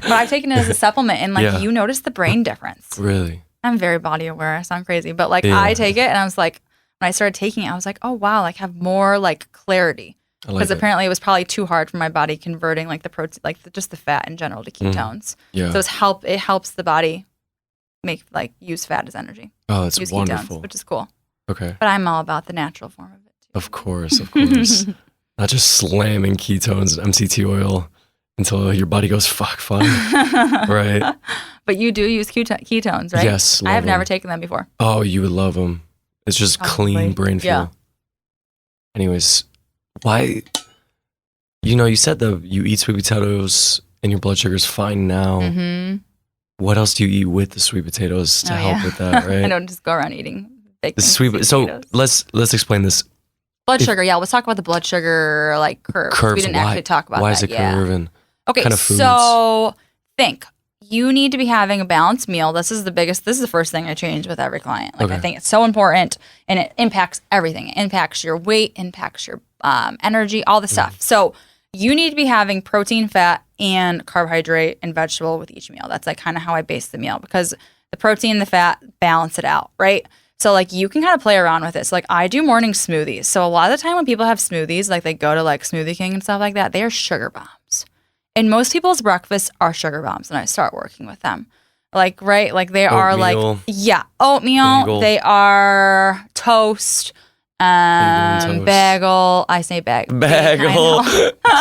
But I've taken it as a supplement and like you notice the brain difference. Really? I'm very body aware. I sound crazy. But like I take it and I was like, when I started taking it, I was like, oh wow, like have more like clarity. Because apparently it was probably too hard for my body converting like the protein, like just the fat in general to ketones. Yeah. So it helps the body use fat as energy. Oh, that's wonderful. Ketones, which is cool. Okay. But I'm all about the natural form of it too. Of course. Not just slamming ketones and MCT oil until your body goes, fuck, fine. Right. But you do use ketones, right? Yes. I have never taken them before. Oh, you would love them. It's just clean brain fuel. Yeah. Anyways, why, you said that you eat sweet potatoes and your blood sugar is fine now. Mm-hmm. What else do you eat with the sweet potatoes to help with that, right? I don't just go around eating big sweet potatoes. So let's explain this. Blood sugar, let's talk about the blood sugar like curves. We didn't actually talk about that. Why is it curving? Okay, kind of so think. You need to be having a balanced meal. This is the first thing I change with every client. Like I think it's so important and it impacts everything. It impacts your weight, impacts your energy, all the stuff. So you need to be having protein, fat, and carbohydrate and vegetable with each meal. That's like kind of how I base the meal because the protein and the fat balance it out, right? So like you can kind of play around with it. So like I do morning smoothies. So a lot of the time when people have smoothies, like they go to like Smoothie King and stuff like that, they are sugar bombs. And most people's breakfasts are sugar bombs when I start working with them. Like, right? Like they are oatmeal. Oatmeal. Bagel. They are toast, bagel. I say bagel.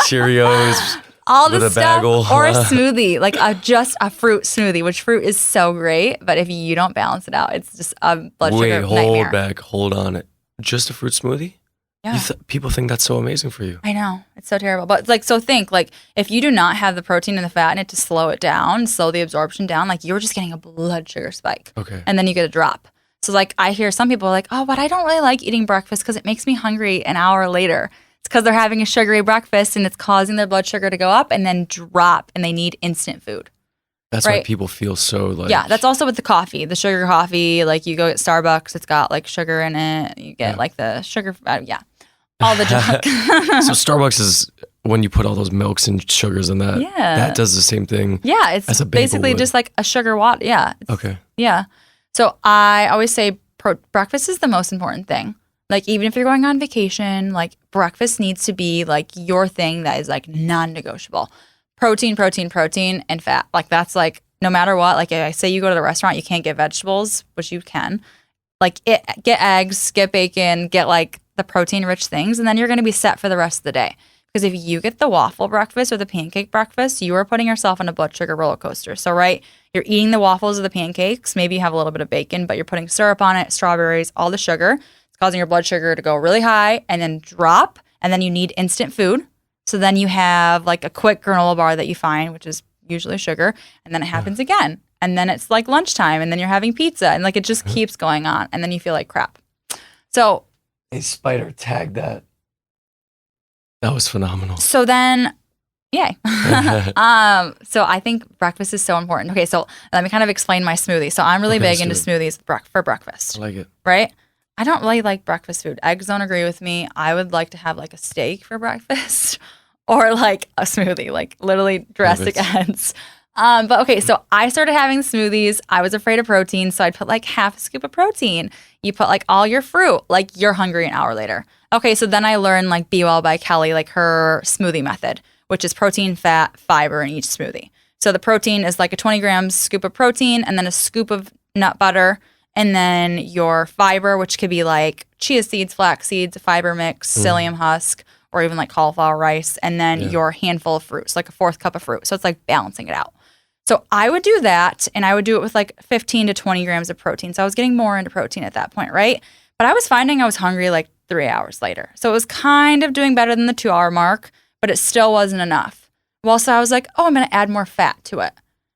Cheerios. All the stuff. Or a smoothie, like just a fruit smoothie, which fruit is so great. But if you don't balance it out, it's just a blood sugar nightmare. Hold on. Just a fruit smoothie? Yeah. People think that's so amazing for you. I know. It's so terrible. But like, so think like if you do not have the protein and the fat in it to slow it down, slow the absorption down, like you're just getting a blood sugar spike. Okay. And then you get a drop. So like I hear some people are like, oh, but I don't really like eating breakfast because it makes me hungry an hour later. It's because they're having a sugary breakfast and it's causing their blood sugar to go up and then drop and they need instant food. That's why people feel so like... Yeah, that's also with the coffee, the sugar coffee. Like you go get Starbucks, it's got like sugar in it. You get like the sugar, all the junk. So Starbucks is when you put all those milks and sugars in that. Yeah. That does the same thing. Yeah, it's basically just like a sugar water. Yeah. Okay. Yeah. So I always say breakfast is the most important thing. Like even if you're going on vacation, like breakfast needs to be like your thing that is like non-negotiable. Protein, and fat. Like that's like no matter what. Like if I say you go to the restaurant, you can't get vegetables, which you can. Like get eggs, get bacon, get like the protein-rich things, and then you're going to be set for the rest of the day. Because if you get the waffle breakfast or the pancake breakfast, you are putting yourself on a blood sugar roller coaster. So, right, you're eating the waffles or the pancakes. Maybe you have a little bit of bacon, but you're putting syrup on it, strawberries, all the sugar. It's causing your blood sugar to go really high and then drop, and then you need instant food. So then you have like a quick granola bar that you find, which is usually sugar, and then it happens again. And then it's like lunchtime, and then you're having pizza, and like it just keeps going on, and then you feel like crap. So... A spider tagged that. That was phenomenal. So then, yay. So I think breakfast is so important. Okay, so let me kind of explain my smoothie. So I'm really big into smoothies for breakfast. I like it. Right? I don't really like breakfast food. Eggs don't agree with me. I would like to have like a steak for breakfast or like a smoothie, like literally drastic ends. But okay, so I started having smoothies. I was afraid of protein, so I'd put like half a scoop of protein. You put like all your fruit, like you're hungry an hour later. Okay, so then I learned like Be Well by Kelly, like her smoothie method, which is protein, fat, fiber in each smoothie. So the protein is like a 20 grams scoop of protein and then a scoop of nut butter. And then your fiber, which could be like chia seeds, flax seeds, a fiber mix, psyllium husk, or even like cauliflower rice. And then your handful of fruits, like a fourth cup of fruit. So it's like balancing it out. So I would do that, and I would do it with like 15 to 20 grams of protein. So I was getting more into protein at that point, right? But I was finding I was hungry like 3 hours later. So it was kind of doing better than the 2-hour mark, but it still wasn't enough. Well, so I was like, oh, I'm going to add more fat to it.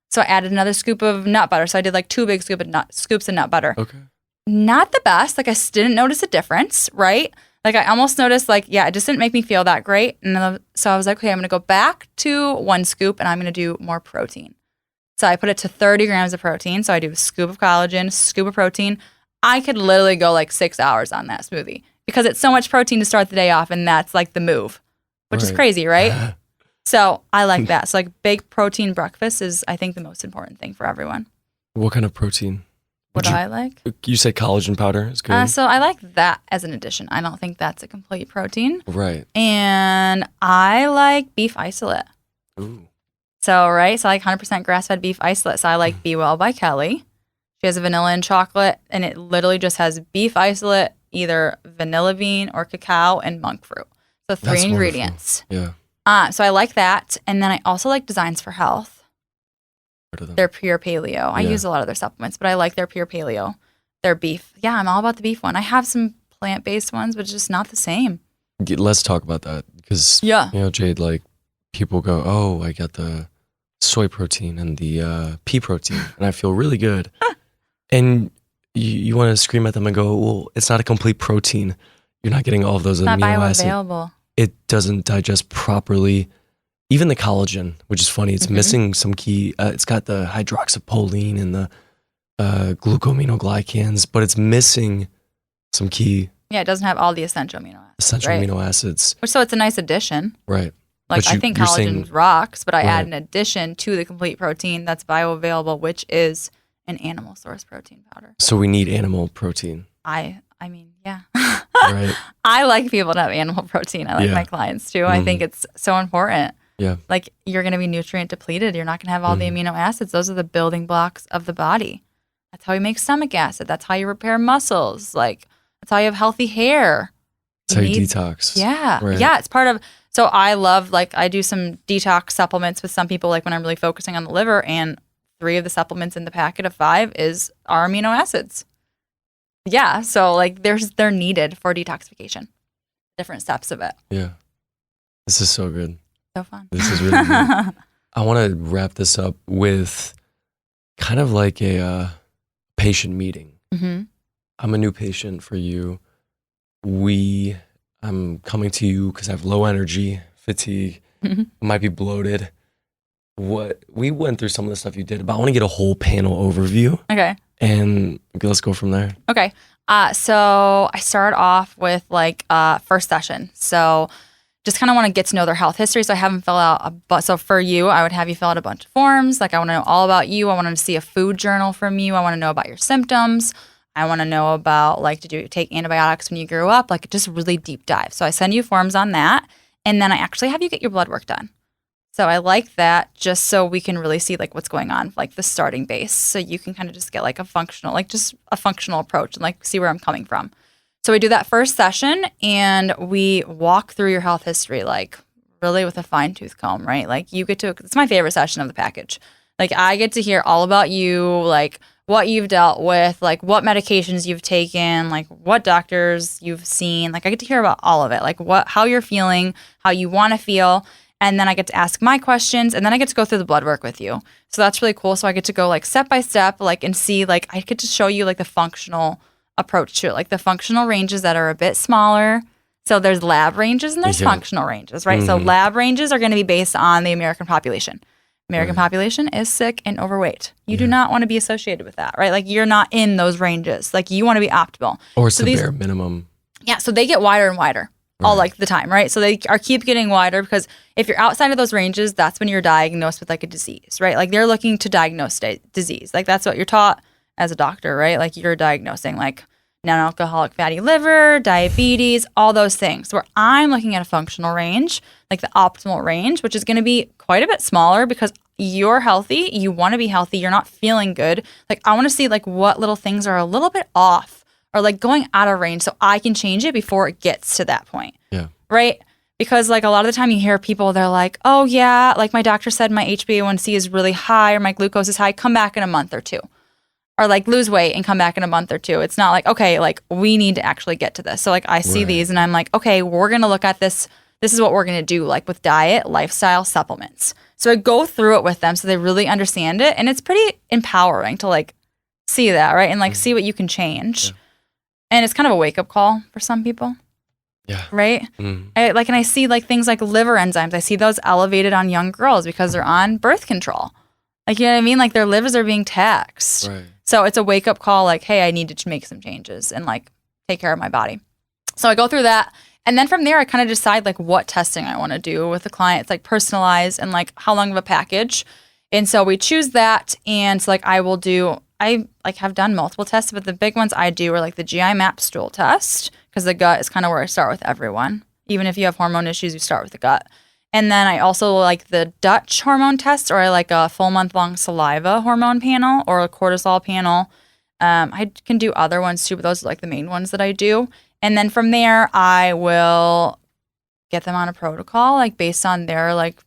So I added another scoop of nut butter. So I did like 2 big scoops of nut butter. Okay. Not the best. Like I didn't notice a difference, right? Like I almost noticed like, yeah, it just didn't make me feel that great. And so I was like, okay, I'm going to go back to 1 scoop and I'm going to do more protein. So I put it to 30 grams of protein. So I do a scoop of collagen, scoop of protein. I could literally go like 6 hours on that smoothie because it's so much protein to start the day off. And that's like the move, which is crazy, right? So I like that. So like big protein breakfast is, I think, the most important thing for everyone. What kind of protein? What do I like? You said collagen powder is good. So I like that as an addition. I don't think that's a complete protein. Right. And I like beef isolate. Ooh. So I like 100% grass-fed beef isolate. So I like Be Well by Kelly. She has a vanilla and chocolate, and it literally just has beef isolate, either vanilla bean or cacao and monk fruit. So 3 That's ingredients. Wonderful. Yeah. So I like that. And then I also like Designs for Health. They're pure paleo. I use a lot of their supplements, but I like their pure paleo. Their beef. Yeah, I'm all about the beef one. I have some plant-based ones, but it's just not the same. Let's talk about that because, you know, Jade, like people go, oh, I got the soy protein and the pea protein, and I feel really good. And you want to scream at them and go, well, it's not a complete protein. You're not getting all of those amino acids. Not bioavailable. It doesnent digest properly. Even the collagen, which is funny, it's missing some key. It's got the hydroxyproline and the glucosaminoglycans, but it's missing some key. Yeah, it doesn't have all the essential amino acids. Amino acids. So it's a nice addition. Right. Like I think collagen rocks, but I add an addition to the complete protein that's bioavailable, which is an animal source protein powder. So we need animal protein. I mean, yeah. Right. I like people to have animal protein. I like my clients too. I think it's so important. Yeah. Like you're going to be nutrient depleted. You're not going to have all the amino acids. Those are the building blocks of the body. That's how you make stomach acid. That's how you repair muscles. Like that's how you have healthy hair. That's how you detox. Yeah. Right. Yeah. It's part of, so I love, like I do some detox supplements with some people, like when I'm really focusing on the liver, and 3 of the supplements in the packet of 5 are amino acids. Yeah. So like they're needed for detoxification. Different steps of it. Yeah. This is so good. So fun. This is really good. I want to wrap this up with kind of like a patient meeting. Mm-hmm. I'm a new patient for you. I'm coming to you because I have low energy, fatigue, might be bloated. We went through some of the stuff you did, but I want to get a whole panel overview. Okay. And let's go from there. Okay. So I started off with like first session. So just kind of want to get to know their health history. So I have them fill out so for you, I would have you fill out a bunch of forms. Like I want to know all about you. I want to see a food journal from you. I want to know about your symptoms. I want to know about like, did you take antibiotics when you grew up? Like just really deep dive. So I send you forms on that. And then I actually have you get your blood work done. So I like that just so we can really see like what's going on, like the starting base. So you can kind of just get like a functional approach and like see where I'm coming from. So we do that first session and we walk through your health history, like really with a fine tooth comb, right? Like you get to, it's my favorite session of the package. Like I get to hear all about you, like what you've dealt with, like what medications you've taken, like what doctors you've seen. Like I get to hear about all of it, like how you're feeling, how you want to feel. And then I get to ask my questions, and then I get to go through the blood work with you. So that's really cool. So I get to go like step by step, like and see, like I get to show you like the functional approach to it, like the functional ranges that are a bit smaller. So there's lab ranges and there's functional ranges, right? So lab ranges are going to be based on the American population. American population is sick and overweight. You do not want to be associated with that, right? Like you're not in those ranges. Like you want to be optimal. Or it's the bare minimum. Yeah. So they get wider and wider. All like the time, right? So they keep getting wider because if you're outside of those ranges, that's when you're diagnosed with like a disease, right? Like they're looking to diagnose disease. Like that's what you're taught as a doctor, right? Like you're diagnosing like non-alcoholic fatty liver, diabetes, all those things. Where I'm looking at a functional range, like the optimal range, which is going to be quite a bit smaller because you're healthy, you want to be healthy, you're not feeling good. Like I want to see like what little things are a little bit off or like going out of range so I can change it before it gets to that point. Yeah. Right? Because like a lot of the time you hear people, they're like, oh yeah, like my doctor said my HbA1c is really high or my glucose is high, come back in a month or two. Or like lose weight and come back in a month or two. It's not like, okay, like we need to actually get to this. So like I see these and I'm like, okay, we're going to look at this. This is what we're going to do, like with diet, lifestyle, supplements. So I go through it with them so they really understand it. And it's pretty empowering to like see that, right? And like see what you can change. Yeah. And it's kind of a wake up call for some people. Yeah. Right? And I see like things like liver enzymes. I see those elevated on young girls because they're on birth control. Like, you know what I mean? Like their livers are being taxed. Right. So it's a wake up call like, hey, I need to make some changes and like take care of my body. So I go through that. And then from there, I kind of decide like what testing I want to do with the client. It's like personalized and like how long of a package. And so we choose that. And so like I like have done multiple tests, but the big ones I do are like the GI map stool test because the gut is kind of where I start with everyone. Even if you have hormone issues, you start with the gut. And then I also like the Dutch hormone test, or I like a full month-long saliva hormone panel or a cortisol panel. I can do other ones too, but those are like the main ones that I do. And then from there, I will get them on a protocol, like based on their like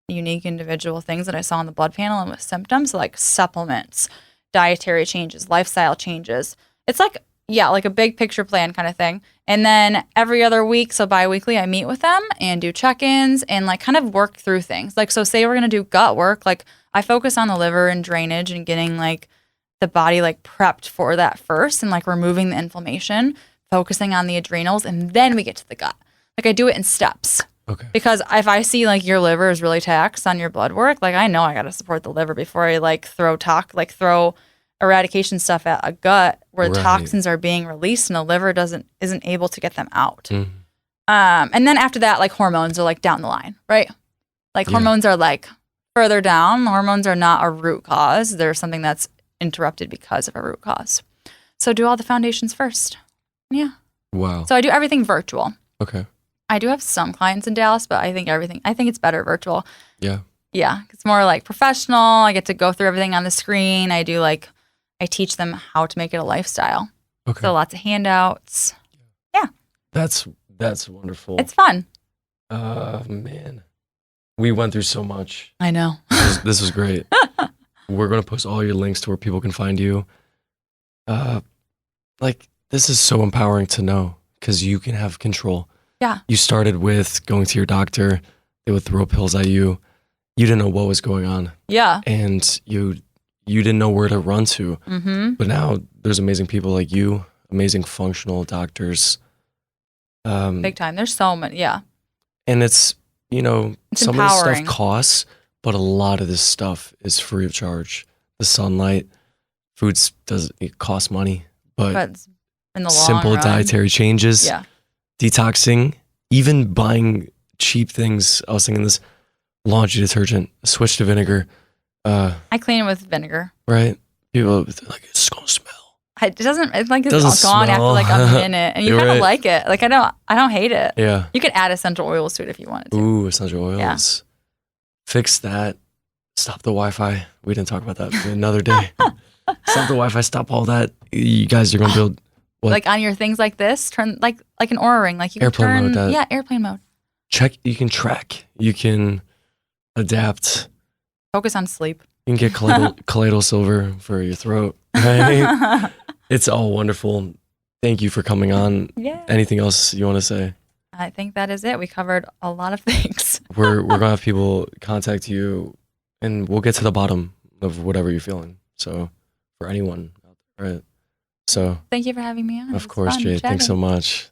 unique individual things that I saw on the blood panel and with symptoms, like supplements, dietary changes, lifestyle changes. It's like, yeah, like a big picture plan kind of thing. And then every other week, so bi-weekly, I meet with them and do check-ins and like kind of work through things. Like, so say we're going to do gut work, like I focus on the liver and drainage and getting like the body like prepped for that first and like removing the inflammation, focusing on the adrenals, and then we get to the gut. Like I do it in steps. Okay. Because if I see like your liver is really taxed on your blood work, like I know I got to support the liver before I like throw eradication stuff at a gut where toxins are being released and the liver isn't able to get them out. And then after that, like hormones are like down the line, right? Like hormones are like further down. Hormones are not a root cause. They're something that's interrupted because of a root cause. So do all the foundations first. Yeah. Wow. So I do everything virtual. Okay. I do have some clients in Dallas, but I think it's better virtual. Yeah. Yeah. It's more like professional. I get to go through everything on the screen. I teach them how to make it a lifestyle. Okay. So lots of handouts. Yeah. That's wonderful. It's fun. Man. We went through so much. I know. This was great. We're going to post all your links to where people can find you. Like, this is so empowering to know because you can have control. Yeah. You started with going to your doctor. They would throw pills at you. You didn't know what was going on. Yeah. And you didn't know where to run to. Mm-hmm. But now there's amazing people like you, amazing functional doctors. Big time. There's so many. Yeah. And it's some empowering. of this stuff costs, but a lot of this stuff is free of charge. The sunlight, it costs money, but in the simple long run, dietary changes, yeah, detoxing, even buying cheap things. I was thinking this laundry detergent, switch to vinegar. I clean it with vinegar. Right? People are like, it's gonna smell. It doesn't. It's like it's Doesn't all gone smell. after like a minute, and you You're kind of right. like it. Like I don't hate it. Yeah. You could add essential oils to it if you wanted to. Ooh, essential oils. Yeah. Fix that. Stop the Wi-Fi. We didn't talk about that for another day. Stop the Wi-Fi. Stop all that. You guys are gonna build what? Like on your things like this, turn like an Oura ring. Like you can Airplane turn. mode, that. Yeah, airplane mode. You can track. You can adapt. Focus on sleep. You can get colloidal silver for your throat. Right? It's all wonderful. Thank you for coming on. Yeah. Anything else you want to say? I think that is it. We covered a lot of things. We're gonna have people contact you, and we'll get to the bottom of whatever you're feeling. So for anyone out there, right? So Thank you for having me on. of course, Jade. Thanks so much.